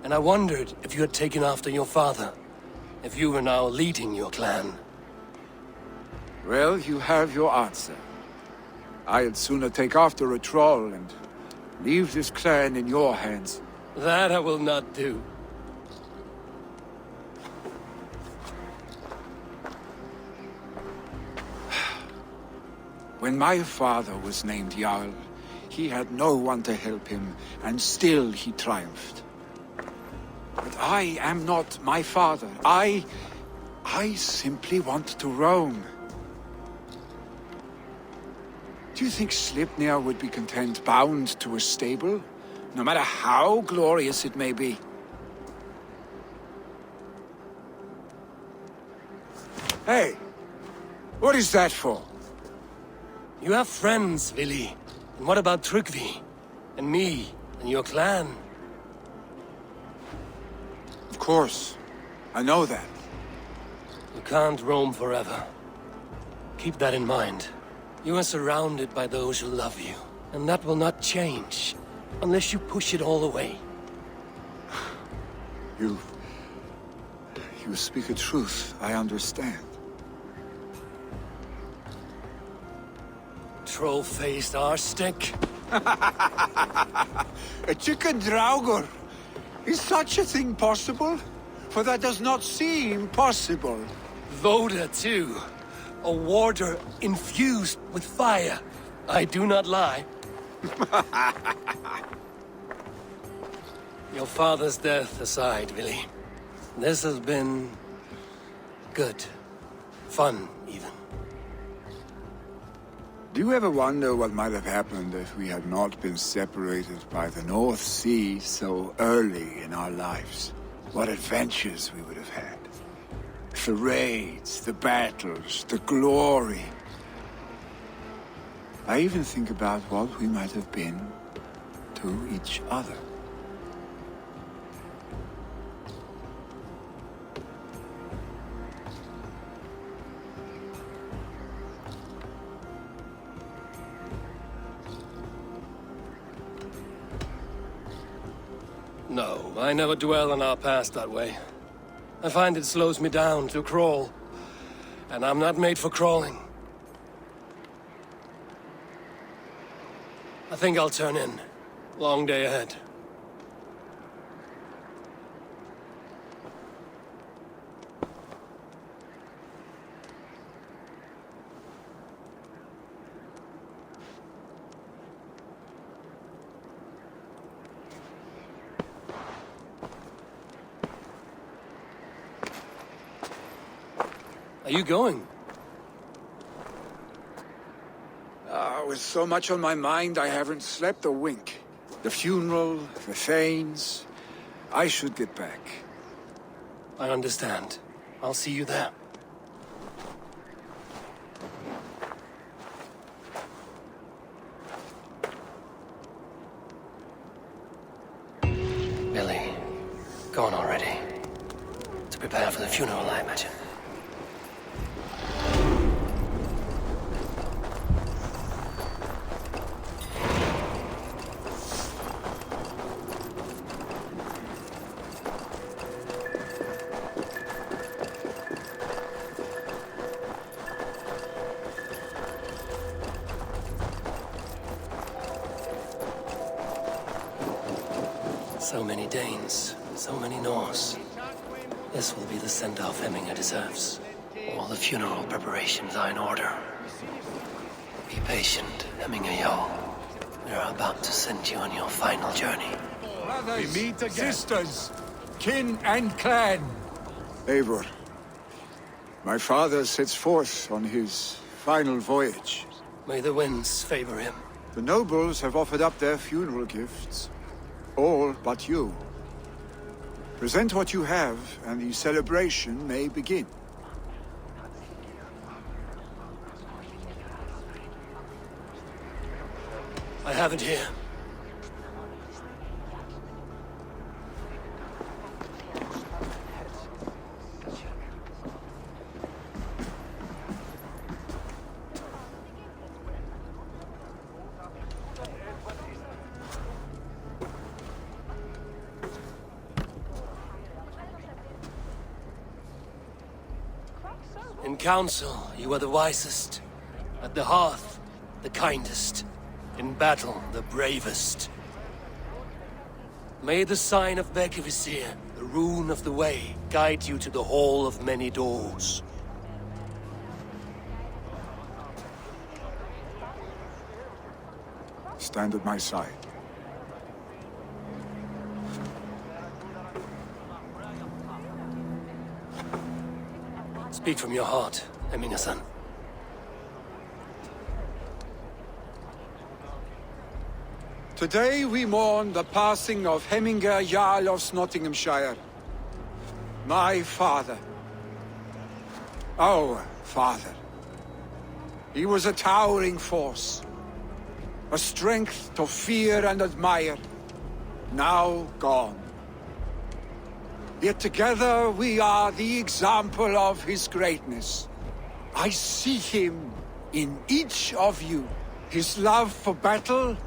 Speaker 1: And I wondered if you had taken after your father. If you were now leading your clan.
Speaker 10: Well, you have your answer. I'd sooner take after a troll and leave this clan in your hands.
Speaker 1: That I will not do.
Speaker 10: When my father was named Jarl, he had no one to help him, and still he triumphed. But I am not my father. I simply want to roam. Do you think Sleipnir would be content bound to a stable, no matter how glorious it may be? Hey, what is that for?
Speaker 1: You have friends, Vili. And what about Tryggvi? And me? And your clan?
Speaker 10: Of course. I know that.
Speaker 1: You can't roam forever. Keep that in mind. You are surrounded by those who love you. And that will not change. Unless you push it all away.
Speaker 10: You speak a truth. I understand.
Speaker 1: Troll-faced arstick.
Speaker 10: A chicken Draugr. Is such a thing possible? For that does not seem possible.
Speaker 1: Voda, too. A warder infused with fire. I do not lie. Your father's death aside, Vili. This has been... good. Fun, even.
Speaker 10: Do you ever wonder what might have happened if we had not been separated by the North Sea so early in our lives? What adventures we would have had. The raids, the battles, the glory. I even think about what we might have been to each other.
Speaker 1: No, I never dwell on our past that way. I find it slows me down to crawl. And I'm not made for crawling. I think I'll turn in. Long day ahead. Are you going?
Speaker 10: With so much on my mind, I haven't slept a wink. The funeral, the Thanes. I should get back.
Speaker 1: I understand. I'll see you there. Billy, gone already. To prepare for the funeral, I imagine. So many Danes, so many Norse. This will be the send-off Hemminger deserves. All the funeral preparations are in order. Be patient, Hemminger Jarl. We are about to send you on your final journey.
Speaker 10: Brothers, sisters, kin and clan. Eivor, my father sets forth on his final voyage.
Speaker 1: May the winds favor him.
Speaker 10: The nobles have offered up their funeral gifts. All but you. Present what you have, and the celebration may begin.
Speaker 1: I have it here. In council, you are the wisest. At the hearth, the kindest. In battle, the bravest. May the sign of Bekivisir, the rune of the way, guide you to the Hall of Many Doors.
Speaker 10: Stand at my side.
Speaker 1: Speak from your heart, Hemminger-son.
Speaker 10: Today we mourn the passing of Hemminger Jarl of Nottinghamshire. My father. Our father. He was a towering force. A strength to fear and admire. Now gone. Yet together we are the example of his greatness. I see him in each of you. His love for battle,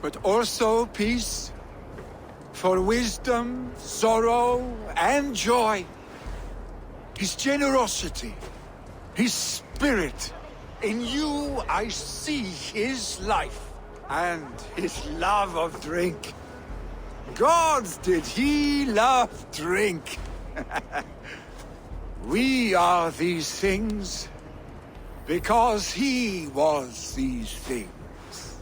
Speaker 10: but also peace. For wisdom, sorrow, and joy. His generosity, his spirit. In you I see his life, and his love of drink. Gods, did he love drink! We are these things because he was these things.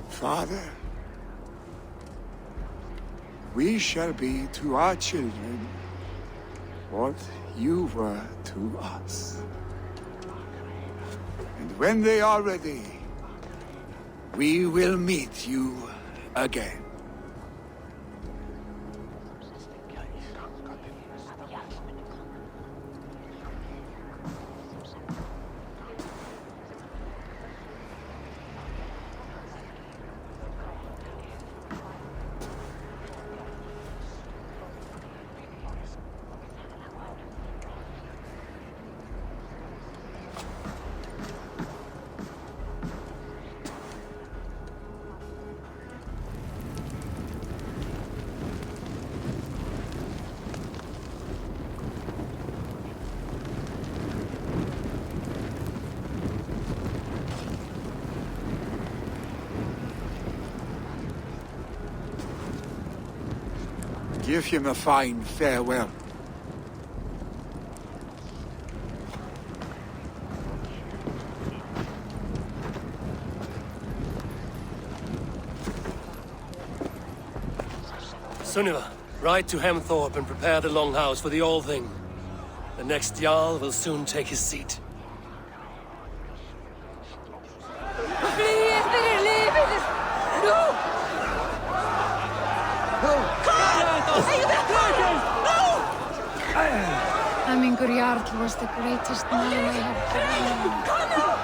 Speaker 10: Father, we shall be to our children what you were to us. And when they are ready, we will meet you again. Give him a fine farewell.
Speaker 1: Sunniva, ride to Hemthorpe and prepare the Longhouse for the All Thing. The next Jarl will soon take his seat.
Speaker 3: Hamingur Jarl was the greatest man I have ever known.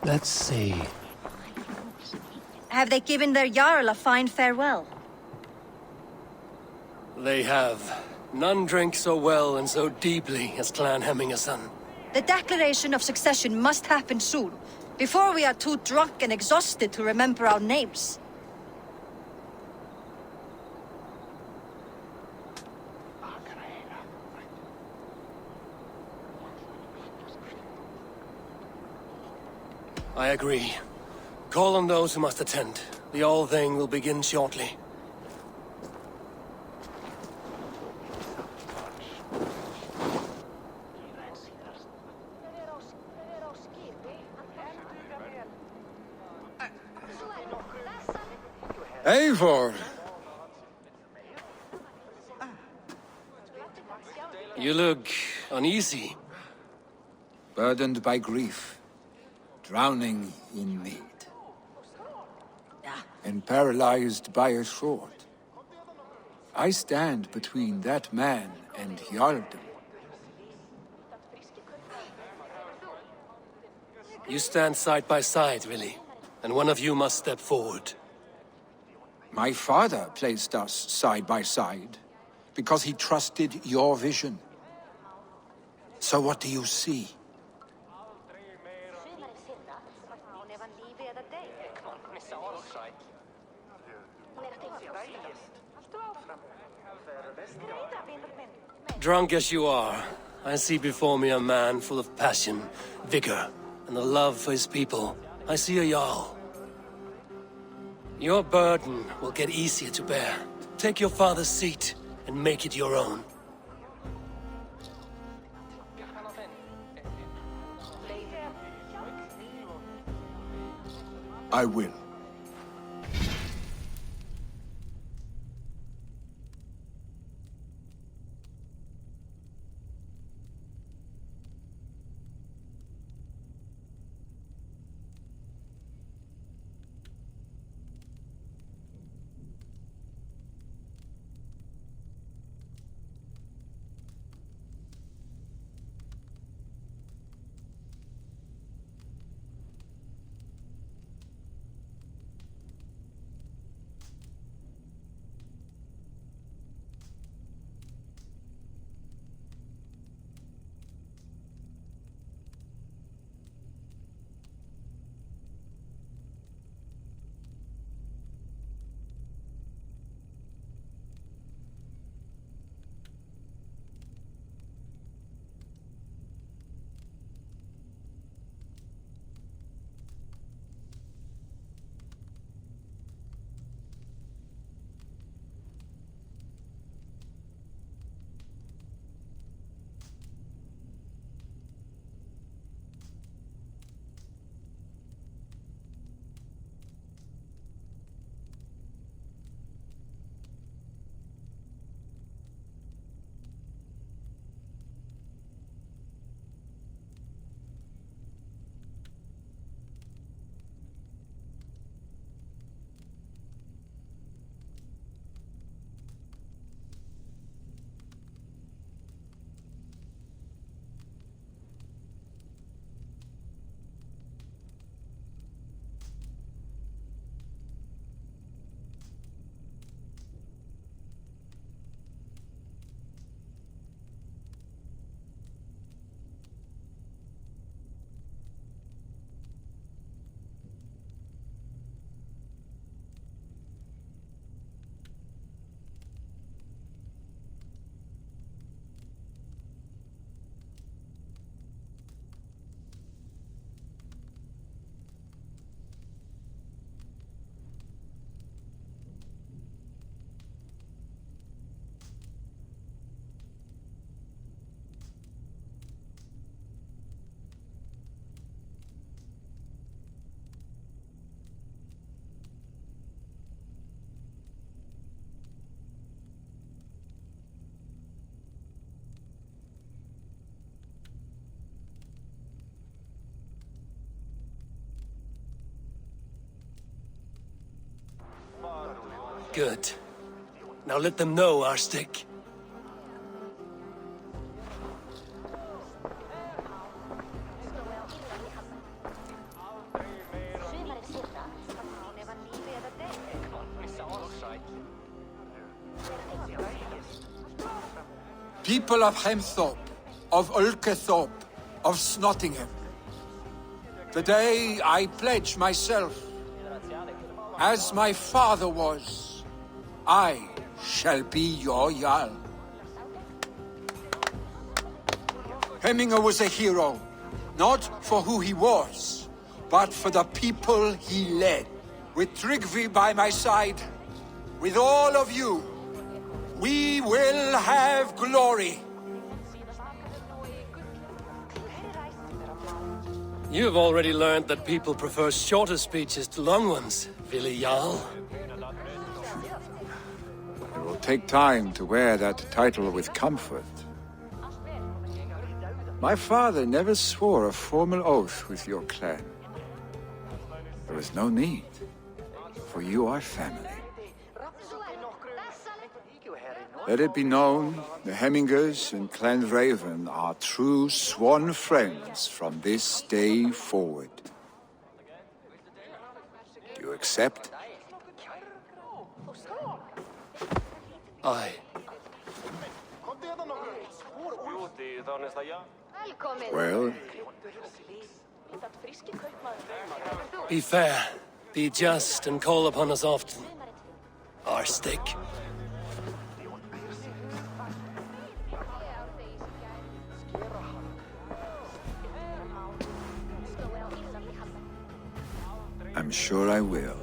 Speaker 1: Let's see.
Speaker 12: Have they given their Jarl a fine farewell?
Speaker 1: They have. None drink so well and so deeply as Clan Hemmingason.
Speaker 12: The declaration of succession must happen soon, before we are too drunk and exhausted to remember our names.
Speaker 1: I agree. Call on those who must attend. The All-Thing will begin shortly.
Speaker 10: Eivor!
Speaker 1: You look uneasy.
Speaker 10: Burdened by grief. Drowning in need. And paralyzed by a sword. I stand between that man and Jarldom.
Speaker 1: You stand side by side, really. And one of you must step forward.
Speaker 10: My father placed us side by side, because he trusted your vision. So what do you see?
Speaker 1: Drunk as you are, I see before me a man full of passion, vigor, and a love for his people. I see a Jarl. Your burden will get easier to bear. Take your father's seat and make it your own.
Speaker 10: I will.
Speaker 1: Good. Now let them know our stick.
Speaker 10: People of Hemthorpe, of Ulkethorpe, of Snottingham. Today I pledge myself, as my father was, I shall be your Jarl. Hemminger was a hero, not for who he was, but for the people he led. With Tryggvi by my side, with all of you, we will have glory.
Speaker 1: You have already learned that people prefer shorter speeches to long ones, Willi Jarl.
Speaker 10: It will take time to wear that title with comfort. My father never swore a formal oath with your clan. There was no need, for you are family. Let it be known, the Hemmingers and Clan Raven are true sworn friends from this day forward. Do you accept?
Speaker 1: Aye.
Speaker 10: Well,
Speaker 1: Be fair, be just, and call upon us often. Our stick.
Speaker 10: I'm sure I will.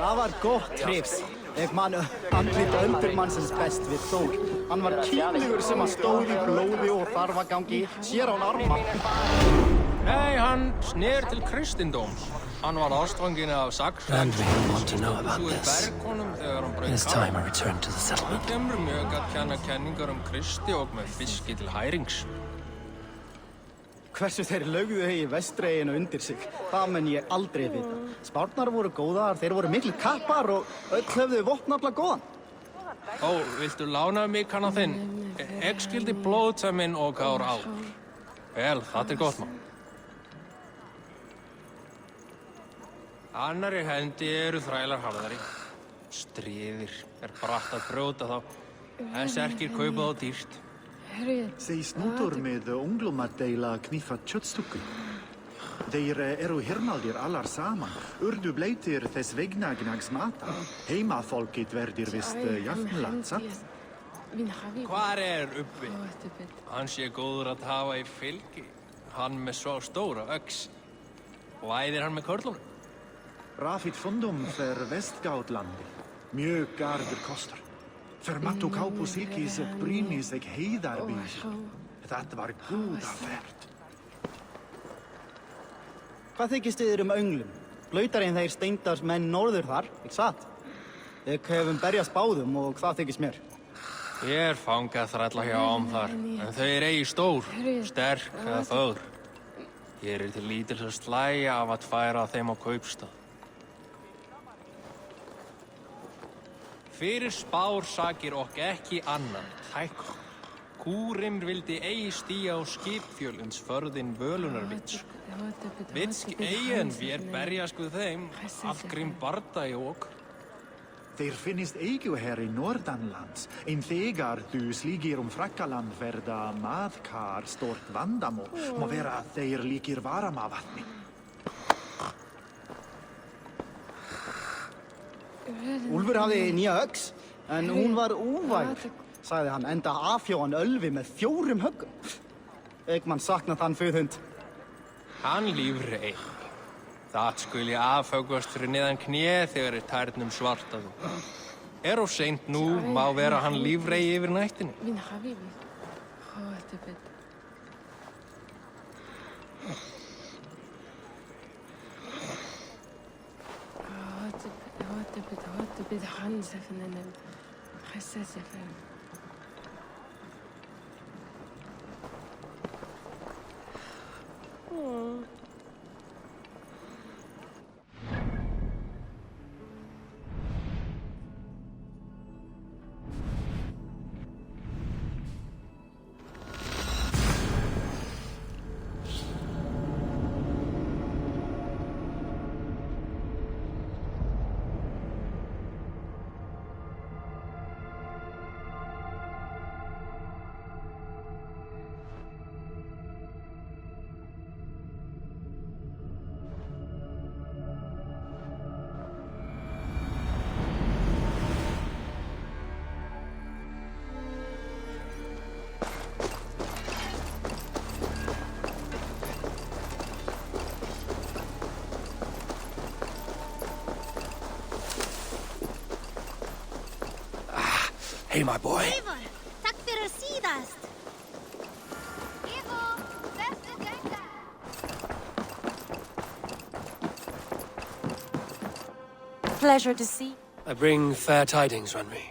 Speaker 13: Það var gott trefs. Ég man andlit öldurmannsins best við Þór. Hann var kýflugur sem að stóð í blóði og þarfagangi, sér án arma.
Speaker 6: Nei, hann snér til kristindóms. Hann var ástfanginn af Sax.
Speaker 1: Randvi will want to know about this. It is time I returned to the settlement.
Speaker 6: Kemur mjög að kenna kenningar Kristi og með fiski til hærings.
Speaker 13: Hversu þeir lögðu hegi vestreginu undir sig, það mun ég aldrei vita. Spárnar voru góðar, þeir voru miklu kappar og öll höfðu vopnafla góðan.
Speaker 6: Ó, viltu lána mig kanna þinn? Ég skildi blóðtæminn og kár á. Vel, það gott mál. Annari hendi eru þrælar harðari. Stríðir bratt að brjóta þá. En sterkir kaupa þá dýrt.
Speaker 2: Þeir snútur með unglum að deila knifa kjötstúku. Þeir eru hirnaldir allar saman. Urdu bleitir þess vegna gnagsmata. Heimafólkið verður vist jafnlatsat.
Speaker 6: Hvar uppi? Hann sé góður að hafa í fylgi. Hann með svo stóra öx. Og æðir hann með körlunum.
Speaker 2: Rafið fundum fyrir Vestgátlandi. Mjög garður kostar. Fyrir kápu silkis og brýnis og heiðarbís. Þetta var góða ferð.
Speaker 13: Hvað þykist þið önglum? Blautar en þeir steindars menn norður þar, ekki satt? Ég hefum berjast báðum og hvað þykist mér?
Speaker 6: Ég fangað þrælla hjá þar, en þau eigi stór, sterk eða fögur. Ég til lítils að slæja af að færa þeim á kaupstað. Fyrir spársakir og ekki annan tækn. Kúrimr vildi eigi stíja á skipfjöl förðin völunarvits. Vitsk eigin vér berjast við þeim, allgrím barda í okkur.
Speaker 2: Þeir finnist eigu her í Nordanlands, en þegar þú slíkir Frakkaland verða maðkar stort vandamál, má vera að þeir líkir varamavatni.
Speaker 13: Úlfur hafði nýja öx, en hún var úvægur, sagði hann, enda afhjóðan Ölvi með 4 höggum. Ekman sakna þann föðhund.
Speaker 6: Hann lífrei. Það skuli afhöggvast fyrir neðan kné þegar tærnum svartaðu. Of seint nú, má vera hann lífrei yfir nættinni.
Speaker 1: Hey, my boy.
Speaker 12: Eivor, takk fyrir síðast. Eivor, bestu ganga.
Speaker 14: Pleasure to see.
Speaker 1: I bring fair tidings, Runry.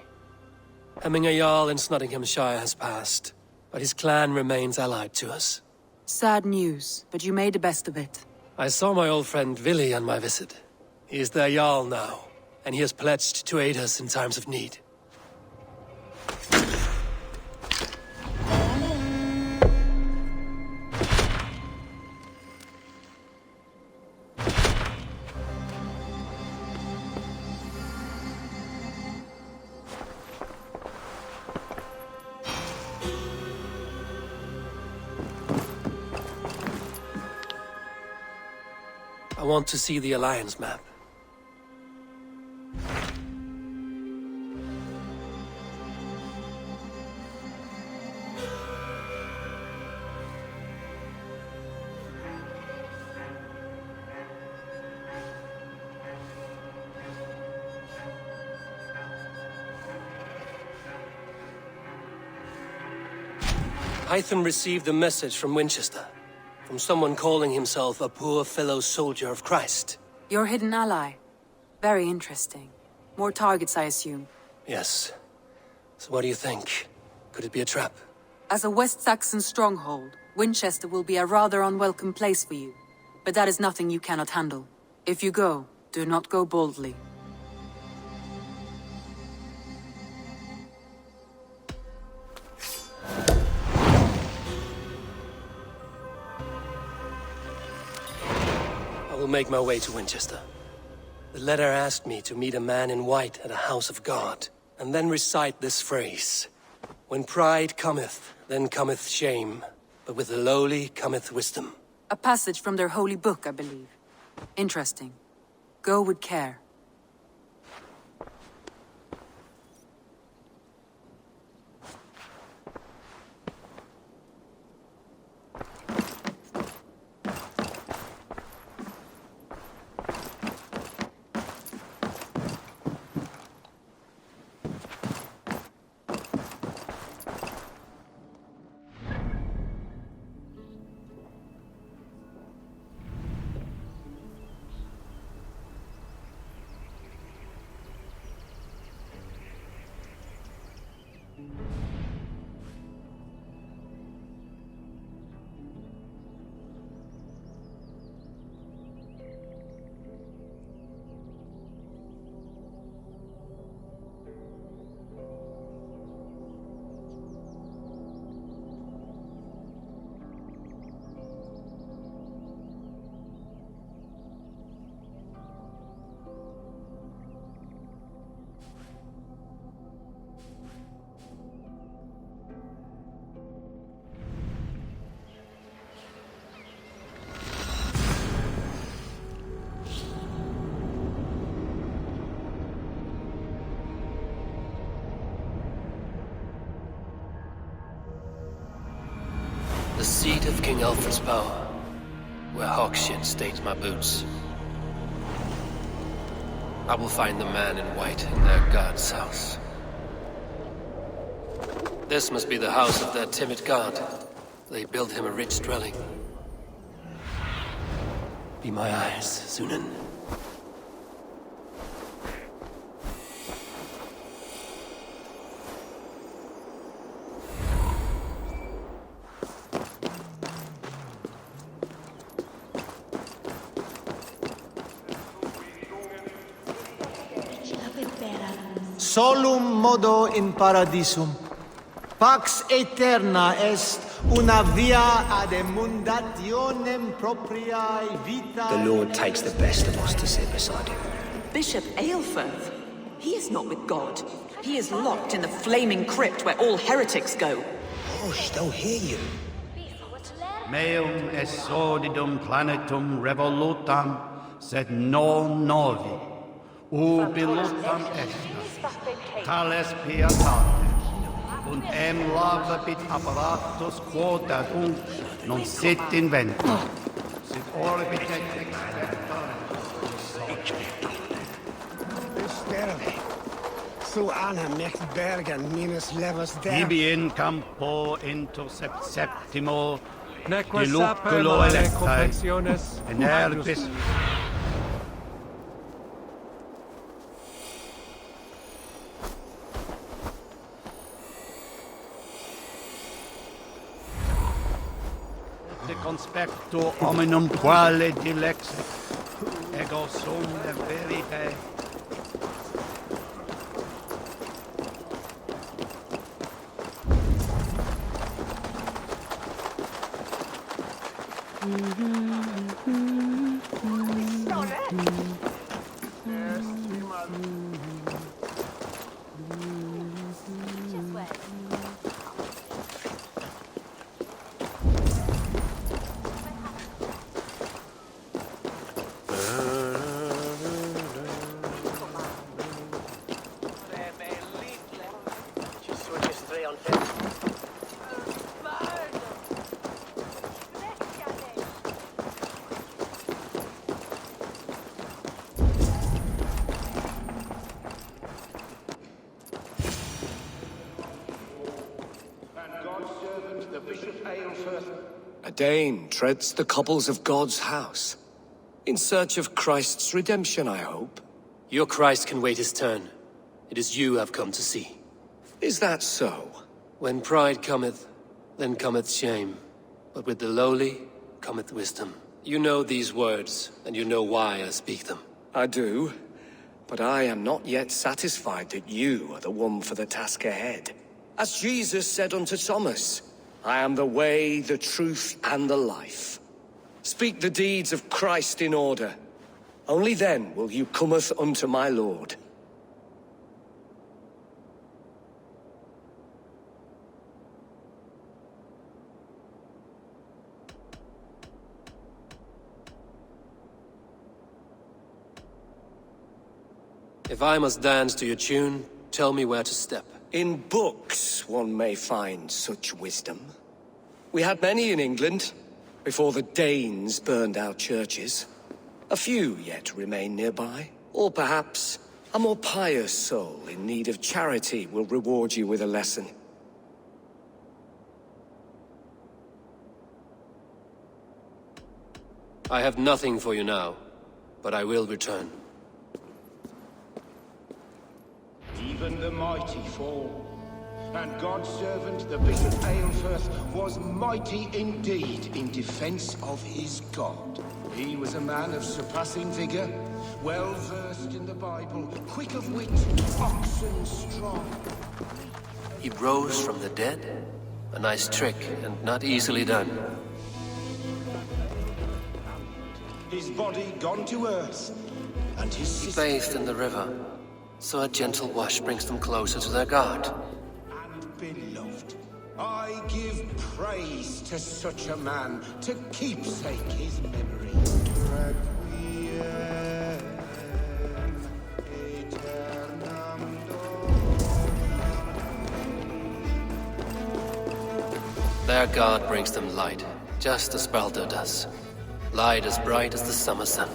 Speaker 1: Hemminger Jarl in Nottinghamshire has passed, but his clan remains allied to us.
Speaker 14: Sad news, but you made the best of it.
Speaker 1: I saw my old friend Vili on my visit. He is their Jarl now, and he has pledged to aid us in times of need. I want to see the Alliance map. Hytham received a message from Winchester. From someone calling himself a poor fellow soldier of Christ.
Speaker 14: Your hidden ally. Very interesting. More targets, I assume.
Speaker 1: Yes. So what do you think? Could it be a trap?
Speaker 14: As a West Saxon stronghold, Winchester will be a rather unwelcome place for you. But that is nothing you cannot handle. If you go, do not go boldly.
Speaker 1: I will make my way to Winchester. The letter asked me to meet a man in white at a house of God, and then recite this phrase. When pride cometh, then cometh shame, but with the lowly cometh wisdom.
Speaker 14: A passage from their holy book, I believe. Interesting. Go with care.
Speaker 1: The seat of King Alfred's power, where Hawkshin stains my boots. I will find the man in white in their god's house. This must be the house of their timid god. They built him a rich dwelling. Be my eyes, Sunan.
Speaker 9: solum modo in paradisum. Pax aeterna est una via ad emundationem propriae vitae.
Speaker 15: The Lord takes the best of us to sit beside him.
Speaker 16: Bishop Aelfirth? He is not with God. He is locked in the flaming crypt where all heretics go.
Speaker 15: Hush, they'll hear you.
Speaker 17: Meum est sordidum planetum revolutam, sed non novi. Ubilutam est, tales pietate, und lavabit apparatus quod ad non sit inventa, sit orbit et expector.
Speaker 5: Versterve. Su ana mect bergen minus levas der.
Speaker 17: Ibi in campo intercept septimo,
Speaker 6: Neque
Speaker 17: diluculo
Speaker 6: sapere
Speaker 17: electae,
Speaker 6: confectiones
Speaker 17: enerbis. De conspecto hominum quale dilexit, ego sum verite.
Speaker 18: A Dane treads the cobbles of God's house. In search of Christ's redemption, I hope.
Speaker 1: Your Christ can wait his turn. It is you I've come to see.
Speaker 18: Is that so?
Speaker 1: When pride cometh, then cometh shame. But with the lowly cometh wisdom. You know these words, and you know why I speak them.
Speaker 18: I do. But I am not yet satisfied that you are the one for the task ahead. As Jesus said unto Thomas, I am the way, the truth, and the life. Speak the deeds of Christ in order. Only then will you cometh unto my Lord.
Speaker 1: If I must dance to your tune, tell me where to step.
Speaker 18: In books one may find such wisdom. We had many in England, before the Danes burned our churches. A few yet remain nearby. Or perhaps a more pious soul in need of charity will reward you with a lesson.
Speaker 1: I have nothing for you now, but I will return.
Speaker 19: Even the mighty fall, and God's servant, the Bishop Aelfirth, was mighty indeed in defense of his God. He was a man of surpassing vigor, well versed in the Bible, quick of wit, oxen strong.
Speaker 1: He rose from the dead? A nice trick, and not easily done.
Speaker 19: His body gone to earth, and his sister...
Speaker 1: Bathed in the river, so a gentle wash brings them closer to their God.
Speaker 19: And beloved, I give praise to such a man, to keepsake his memory.
Speaker 1: Their God brings them light, just as Baldur does. Light as bright as the summer sun.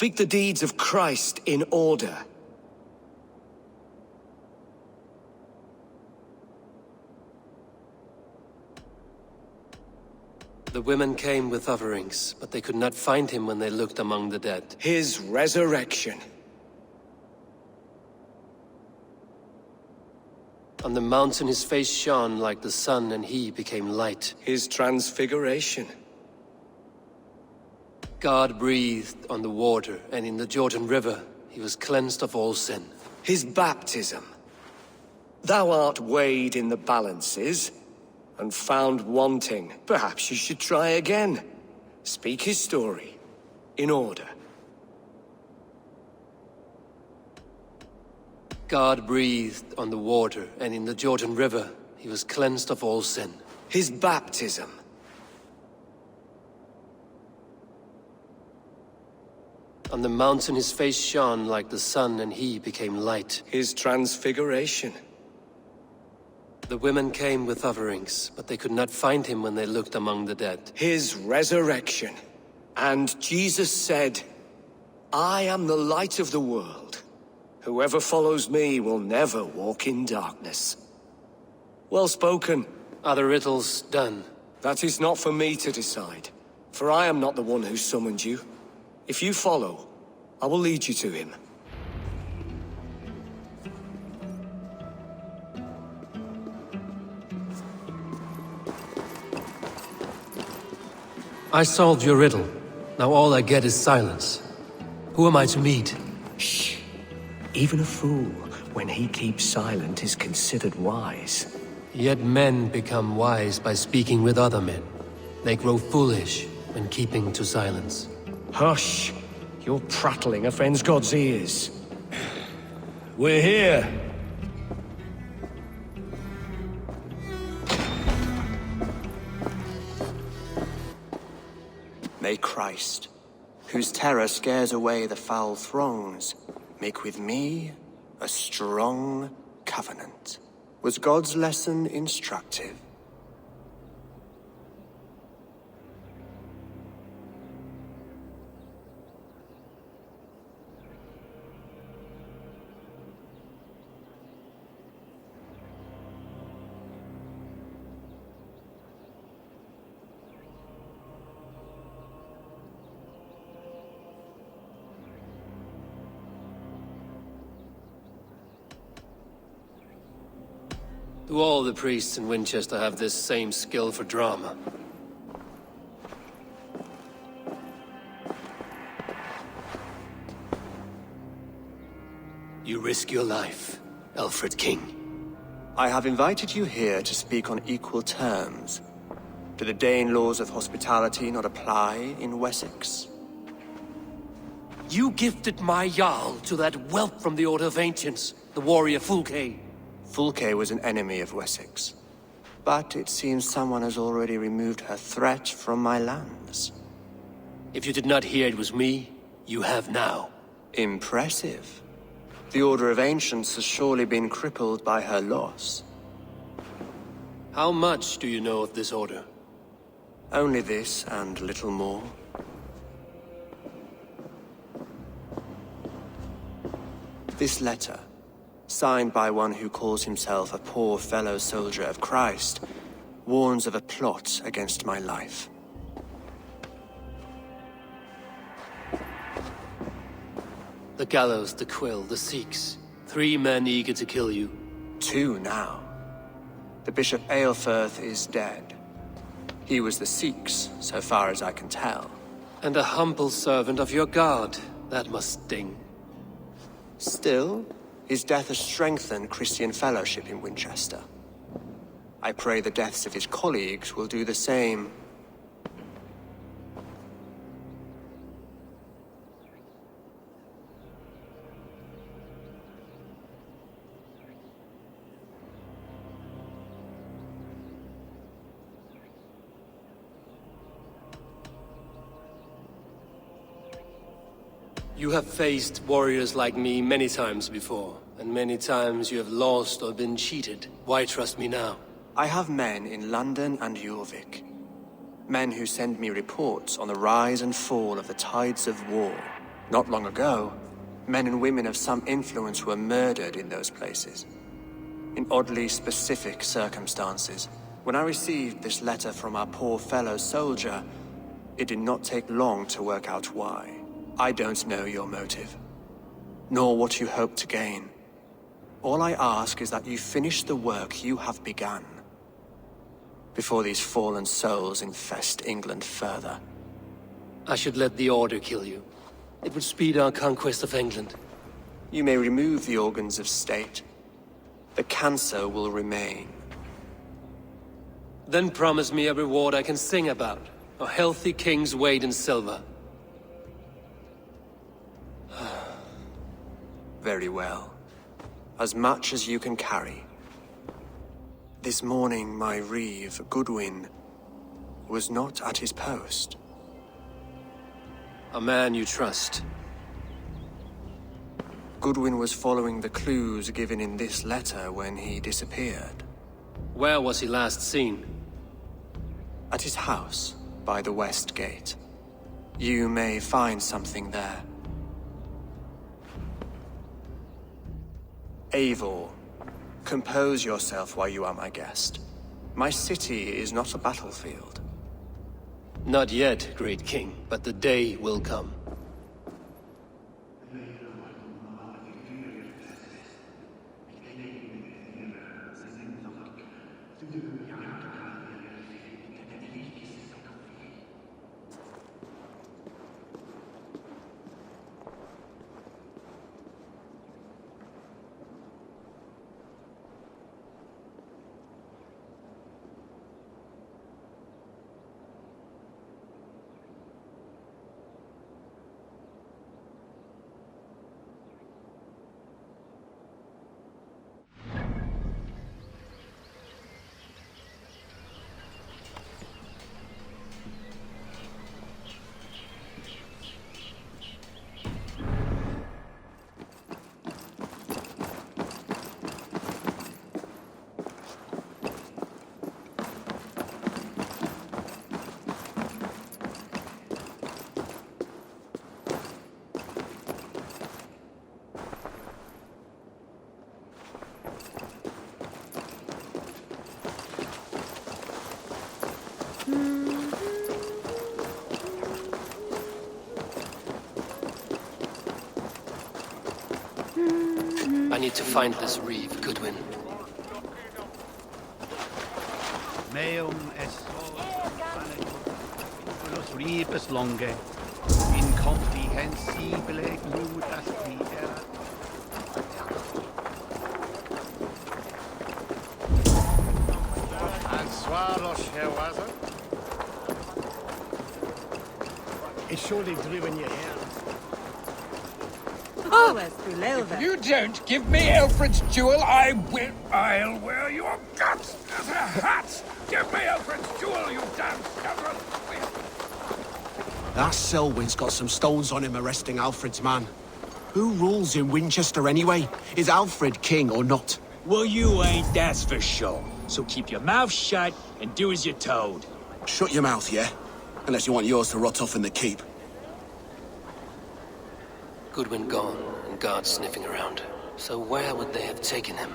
Speaker 18: speak the deeds of Christ in order.
Speaker 1: The women came with offerings, but they could not find him when they looked among the dead.
Speaker 18: His resurrection.
Speaker 1: On the mountain his face shone like the sun, and he became light.
Speaker 18: His transfiguration.
Speaker 1: God breathed on the water, and in the Jordan River he was cleansed of all sin.
Speaker 18: His baptism. Thou art weighed in the balances, and found wanting. Perhaps you should try again. Speak his story, in order.
Speaker 1: God breathed on the water, and in the Jordan River he was cleansed of all sin.
Speaker 18: His baptism.
Speaker 1: On the mountain his face shone like the sun, and he became light.
Speaker 18: His transfiguration.
Speaker 1: The women came with offerings, but they could not find him when they looked among the dead.
Speaker 18: His resurrection. And Jesus said, I am the light of the world. Whoever follows me will never walk in darkness. Well spoken.
Speaker 1: Are the riddles done?
Speaker 18: That is not for me to decide, for I am not the one who summoned you. If you follow, I will lead you to him.
Speaker 1: I solved your riddle. Now all I get is silence. Who am I to meet?
Speaker 15: Shh. Even a fool, when he keeps silent, is considered wise.
Speaker 1: Yet men become wise by speaking with other men. They grow foolish when keeping to silence.
Speaker 15: Hush! Your prattling offends God's ears. We're here.
Speaker 20: May Christ, whose terror scares away the foul throngs, make with me a strong covenant. Was God's lesson instructive?
Speaker 1: Do all the priests in Winchester have this same skill for drama? You risk your life, Alfred King.
Speaker 20: I have invited you here to speak on equal terms. Do the Dane laws of hospitality not apply in Wessex?
Speaker 1: You gifted my Jarl to that whelp from the Order of Ancients, the warrior Fulke.
Speaker 20: Fulke was an enemy of Wessex. But it seems someone has already removed her threat from my lands.
Speaker 1: If you did not hear it was me, you have now.
Speaker 20: Impressive. The Order of Ancients has surely been crippled by her loss.
Speaker 1: How much do you know of this order?
Speaker 20: Only this and little more. This letter, signed by one who calls himself a poor fellow soldier of Christ, warns of a plot against my life.
Speaker 1: The gallows, the quill, the Sikhs. 3 men eager to kill you.
Speaker 20: 2 now. The Bishop Aelfirth is dead. He was the Sikhs, so far as I can tell.
Speaker 1: And a humble servant of your god. That must sting.
Speaker 20: Still, his death has strengthened Christian fellowship in Winchester. I pray the deaths of his colleagues will do the same.
Speaker 1: You have faced warriors like me many times before, and many times you have lost or been cheated. Why trust me now?
Speaker 20: I have men in London and Jorvik. Men who send me reports on the rise and fall of the tides of war. Not long ago, men and women of some influence were murdered in those places. In oddly specific circumstances. When I received this letter from our poor fellow soldier, it did not take long to work out why. I don't know your motive, nor what you hope to gain. All I ask is that you finish the work you have begun, before these fallen souls infest England further.
Speaker 1: I should let the Order kill you. It would speed our conquest of England.
Speaker 20: You may remove the organs of state. The cancer will remain.
Speaker 1: Then promise me a reward I can sing about. A healthy king's weight in silver.
Speaker 20: Very well. As much as you can carry. This morning, my reeve, Goodwin, was not at his post.
Speaker 1: A man you trust.
Speaker 20: Goodwin was following the clues given in this letter when he disappeared.
Speaker 1: Where was he last seen?
Speaker 20: At his house, by the West Gate. You may find something there. Eivor, compose yourself while you are my guest. My city is not a battlefield.
Speaker 1: Not yet, great king, but the day will come. I need to find this reeve, Goodwin.
Speaker 17: Meum est los ribes longe, incomprehensibile gludas videra.
Speaker 13: It's surely driven you here.
Speaker 21: If you don't give me Alfred's jewel, I'll wear your guts as a hat! Give me Alfred's jewel, you damn scoundrel!
Speaker 22: That Selwyn's got some stones on him arresting Alfred's man. Who rules in Winchester anyway? Is Alfred king or not?
Speaker 23: Well, you ain't, that's for sure. So keep your mouth shut and do as you're told.
Speaker 22: Shut your mouth, yeah? Unless you want yours to rot off in the keep.
Speaker 1: Goodwin gone, and guards sniffing around. So where would they have taken him?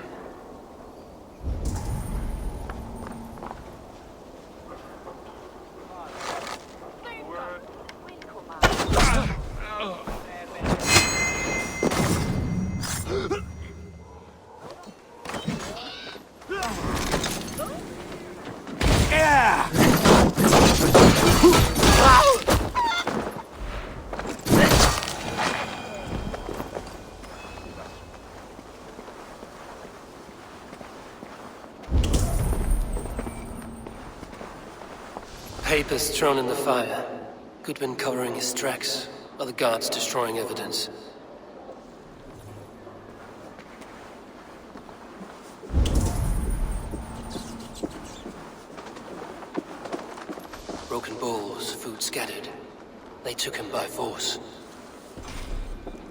Speaker 1: Papers thrown in the fire. Goodwin covering his tracks, other guards destroying evidence. Broken bowls, food scattered. They took him by force.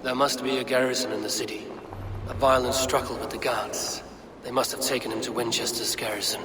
Speaker 1: There must be a garrison in the city. A violent struggle with the guards. They must have taken him to Winchester's garrison.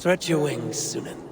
Speaker 1: Stretch your wings, Sunan.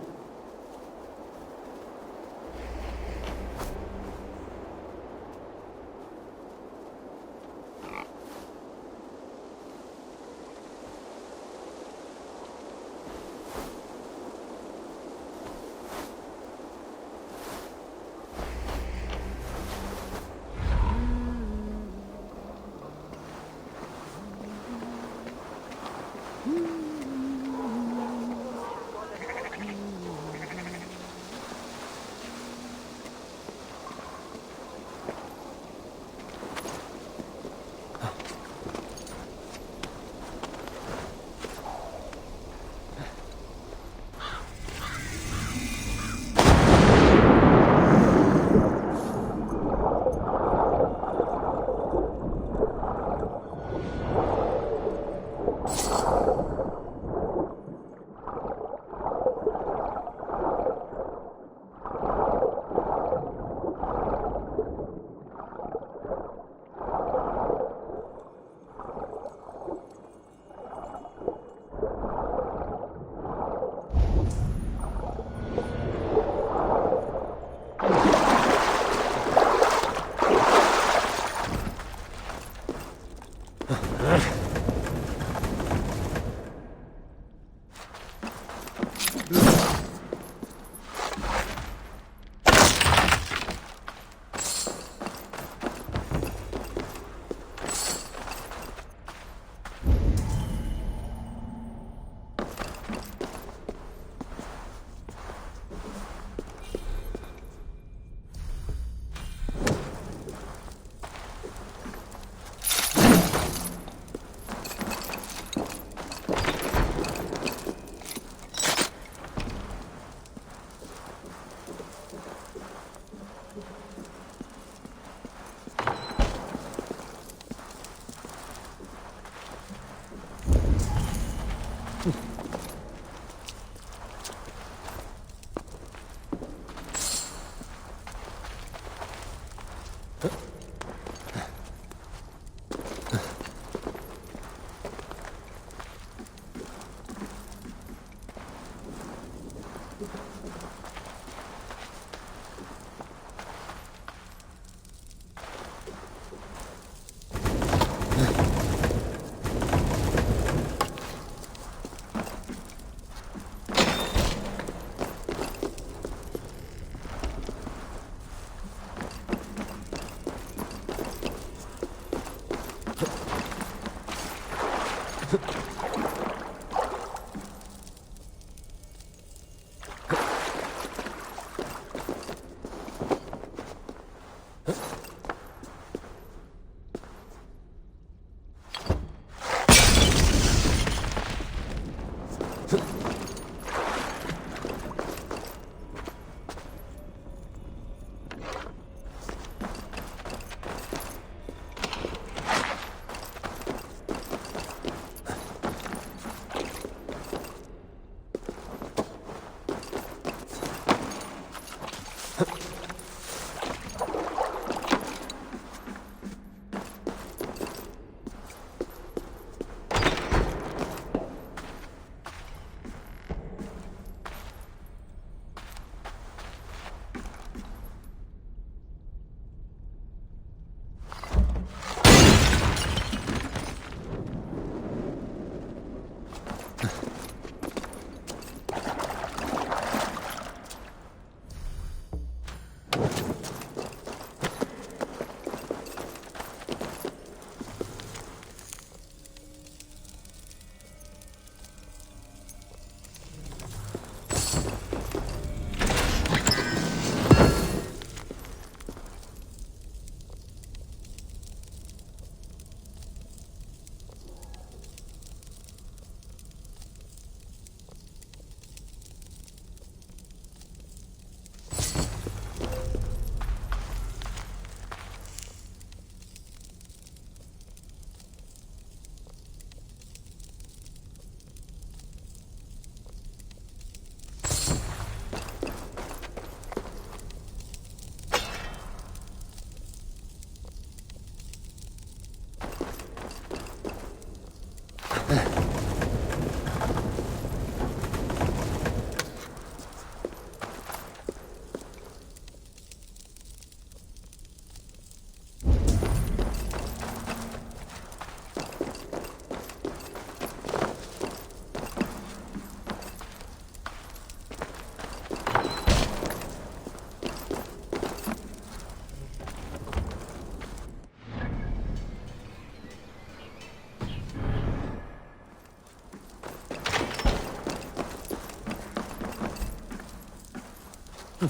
Speaker 21: Is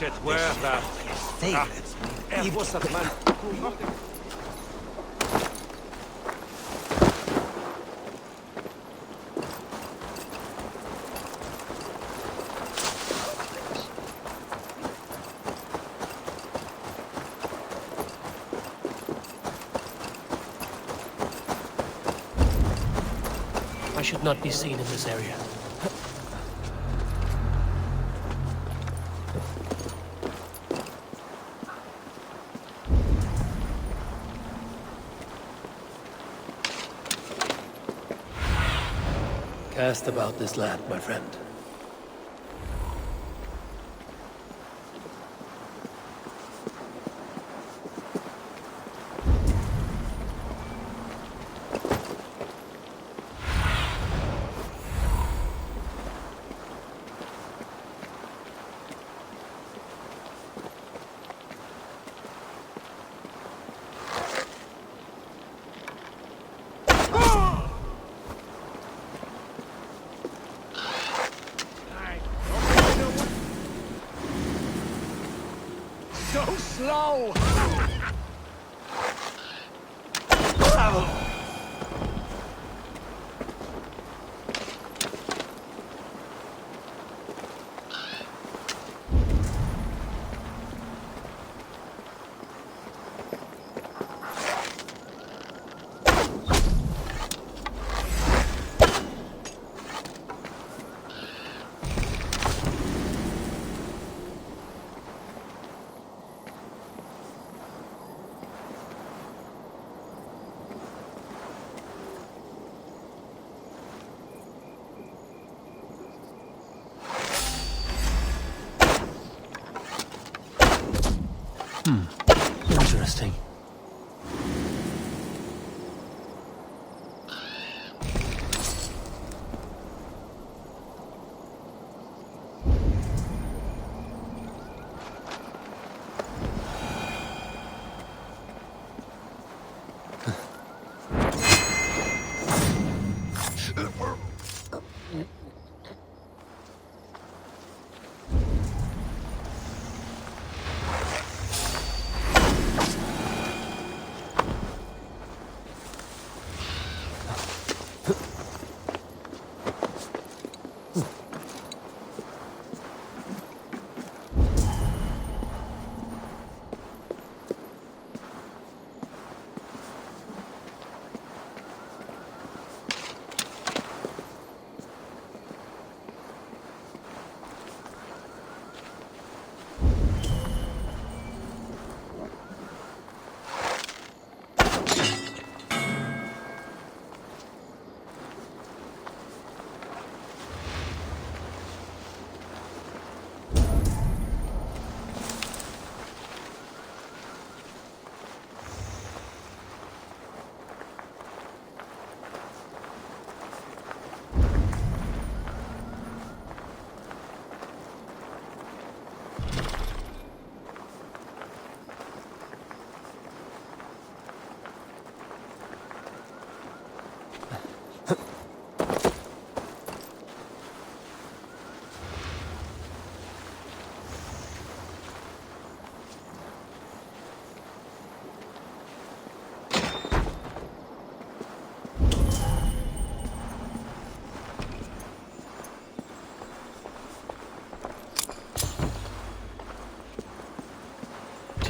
Speaker 21: it worth that? Was dat man?
Speaker 1: I should not be seen in this area. Cast about this land, my friend.
Speaker 21: So slow!
Speaker 1: Interesting.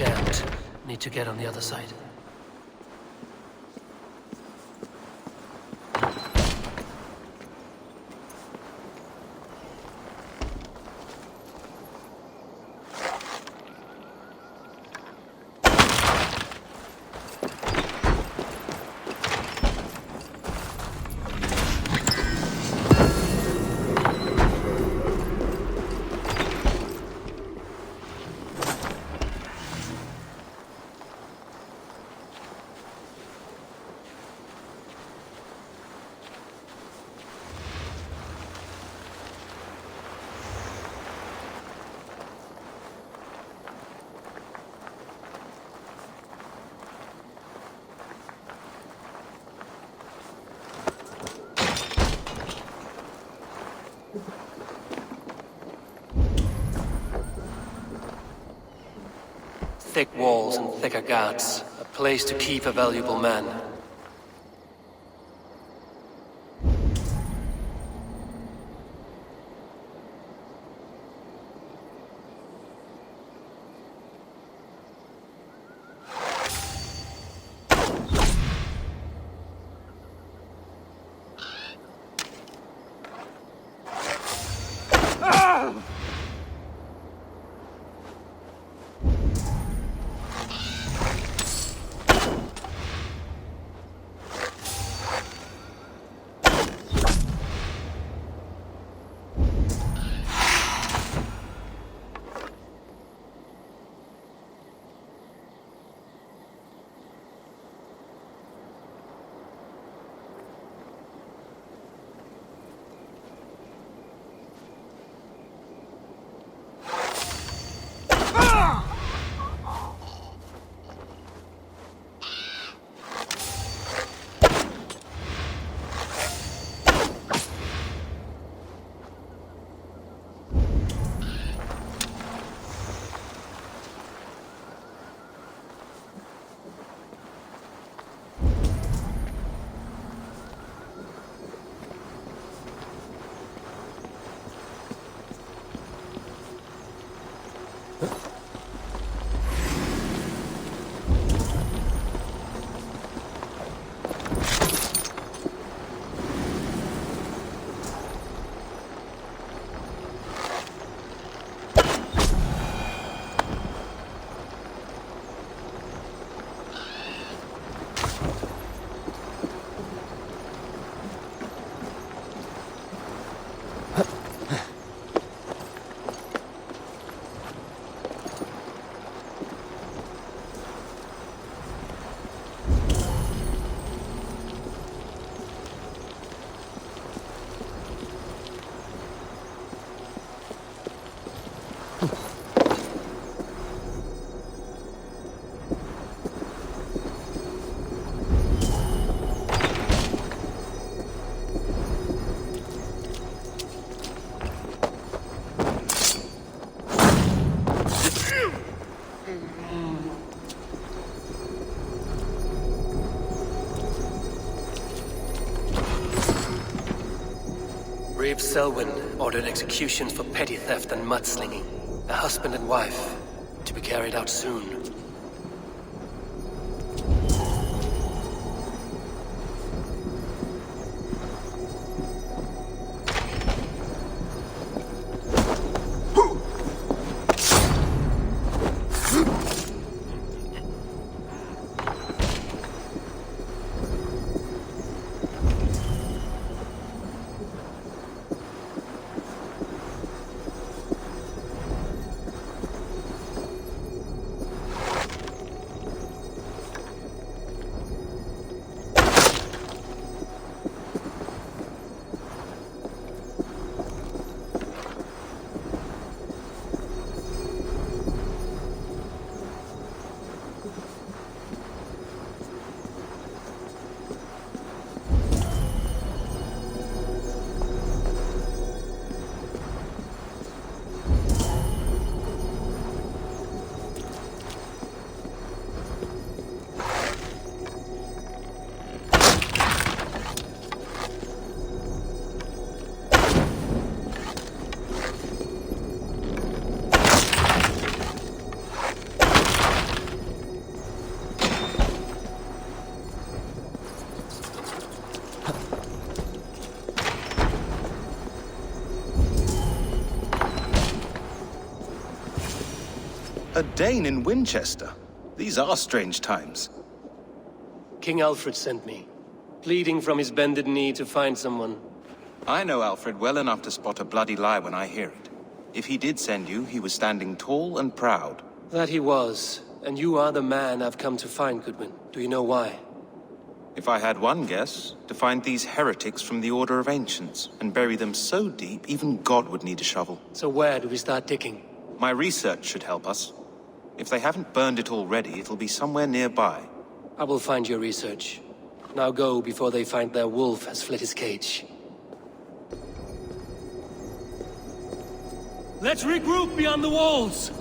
Speaker 1: jammed. Need to get on the other side. Thick walls and thicker guards. A place to keep a valuable man. Reeve Selwyn ordered executions for petty theft and mudslinging. A husband and wife, to be carried out soon.
Speaker 4: A Dane in Winchester? These are strange times.
Speaker 1: King Alfred sent me, pleading from his bended knee to find someone.
Speaker 4: I know Alfred well enough to spot a bloody lie when I hear it. If he did send you, he was standing tall and proud.
Speaker 1: That he was, and you are the man I've come to find, Goodwin. Do you know why?
Speaker 4: If I had one guess, to find these heretics from the Order of Ancients, and bury them so deep, even God would need a shovel.
Speaker 1: So where do we start digging?
Speaker 4: My research should help us. If they haven't burned it already, it'll be somewhere nearby.
Speaker 1: I will find your research. Now go before they find their wolf has fled his cage. Let's regroup beyond the walls!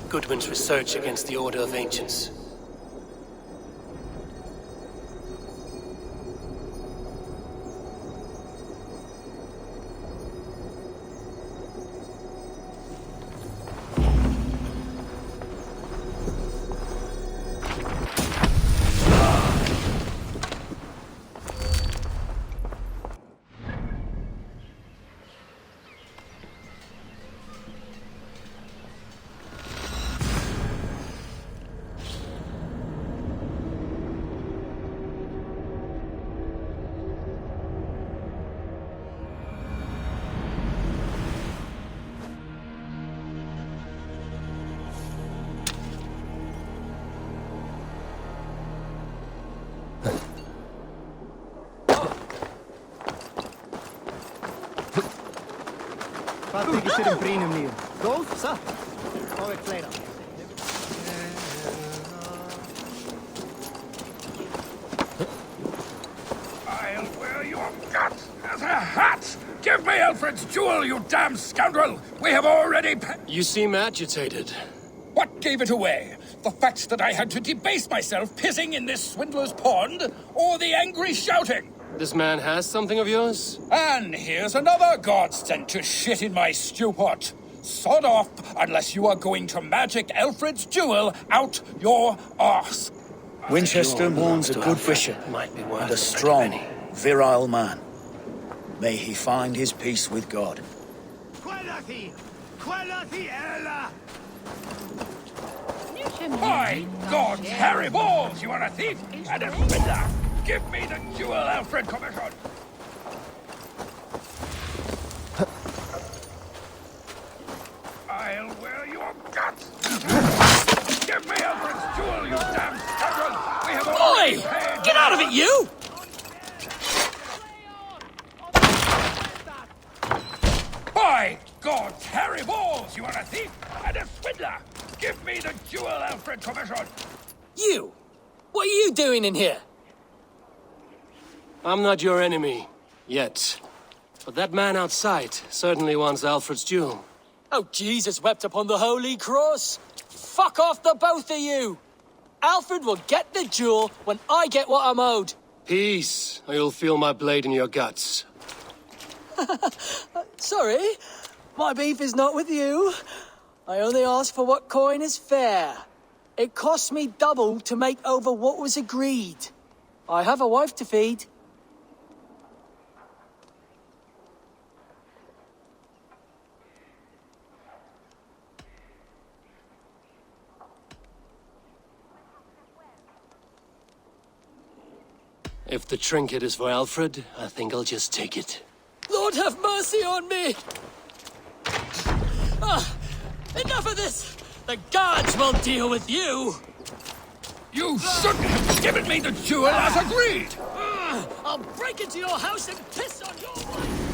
Speaker 1: Goodwin's research against the Order of Ancients.
Speaker 13: Hvað þykir sér brínum nýjum? Góð, satt? Fá eitt fleira.
Speaker 21: I'll wear your guts as a hat! Give me Alfred's jewel, you damn scoundrel! We have already
Speaker 1: You seem agitated.
Speaker 21: What gave it away? The fact that I had to debase myself pissing in this swindler's pond? Or the angry shouting?
Speaker 1: This man has something of yours?
Speaker 21: And here's another god sent to shit in my stew pot. Sod off, unless you are going to magic Alfred's jewel out your arse.
Speaker 8: Winchester mourns a good bishop and a strong, virile man. May he find his peace with God.
Speaker 21: By God's hairy balls, you are a thief and a swindler! Give me the jewel Alfred commissioned! I'll wear your guts! Give me Alfred's jewel, you damn scoundrel! We have already paid...
Speaker 18: Get out of it, you!
Speaker 21: By God's hairy balls, you are a thief and a swindler! Give me the jewel Alfred commissioned!
Speaker 18: You! What are you doing in here?
Speaker 1: I'm not your enemy. Yet. But that man outside certainly wants Alfred's jewel.
Speaker 18: Oh, Jesus wept upon the holy cross! Fuck off, the both of you! Alfred will get the jewel when I get what I'm owed.
Speaker 1: Peace, or you'll feel my blade in your guts.
Speaker 18: Sorry, my beef is not with you. I only ask for what coin is fair. It cost me double to make over what was agreed. I have a wife to feed.
Speaker 1: If the trinket is for Alfred, I think I'll just take it.
Speaker 18: Lord have mercy on me! Enough of this! The gods will deal with you!
Speaker 21: You shouldn't have given me the jewel as agreed!
Speaker 18: I'll break into your house and piss on your wife!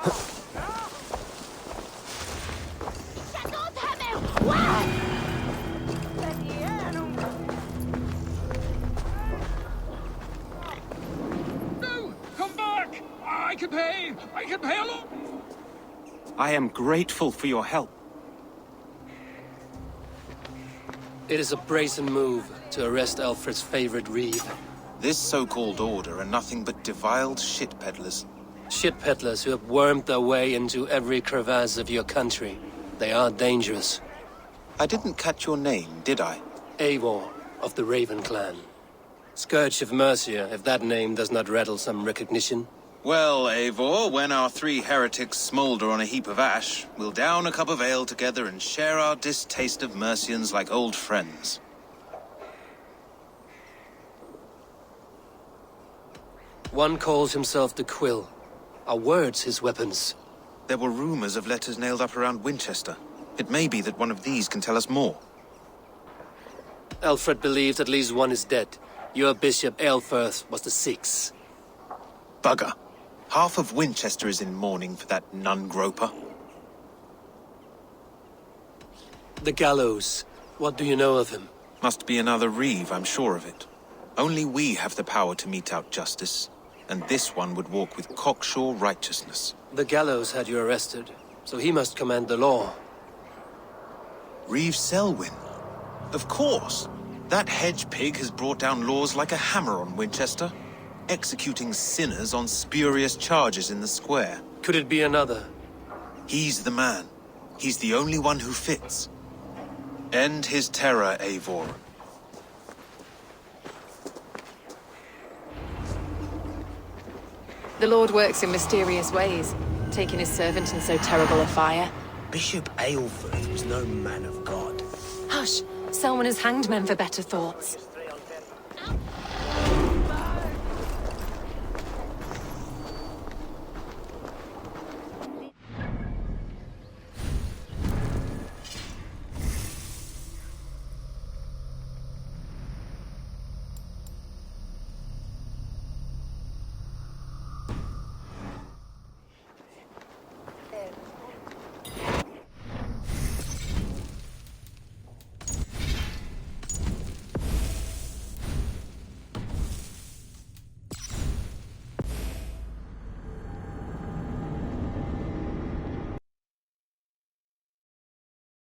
Speaker 21: No! Come back! I can pay! I can pay a lot!
Speaker 4: I am grateful for your help.
Speaker 1: It is a brazen move to arrest Alfred's favorite reeve.
Speaker 4: This so-called order are nothing but deviled shit peddlers.
Speaker 1: Shit peddlers who have wormed their way into every crevasse of your country. They are dangerous.
Speaker 4: I didn't catch your name, did I?
Speaker 1: Eivor, of the Raven clan. Scourge of Mercia, if that name does not rattle some recognition.
Speaker 4: Well, Eivor, when our 3 heretics smolder on a heap of ash, we'll down a cup of ale together and share our distaste of Mercians like old friends.
Speaker 1: One calls himself the Quill. Are words his weapons?
Speaker 4: There were rumors of letters nailed up around Winchester. It may be that one of these can tell us more.
Speaker 1: Alfred believes at least one is dead. Your bishop, Aelfirth, was the 6th.
Speaker 4: Bugger. Half of Winchester is in mourning for that nun-groper.
Speaker 1: The gallows. What do you know of him?
Speaker 4: Must be another reeve, I'm sure of it. Only we have the power to mete out justice, and this one would walk with cocksure righteousness.
Speaker 1: The gallows had you arrested, so he must command the law.
Speaker 4: Reeve Selwyn. Of course. That hedge pig has brought down laws like a hammer on Winchester, executing sinners on spurious charges in the square.
Speaker 1: Could it be another?
Speaker 4: He's the man. He's the only one who fits. End his terror, Eivor.
Speaker 3: The Lord works in mysterious ways, taking his servant in so terrible a fire.
Speaker 15: Bishop Aelfirth was no man of God.
Speaker 3: Hush! Selwyn has hanged men for better thoughts.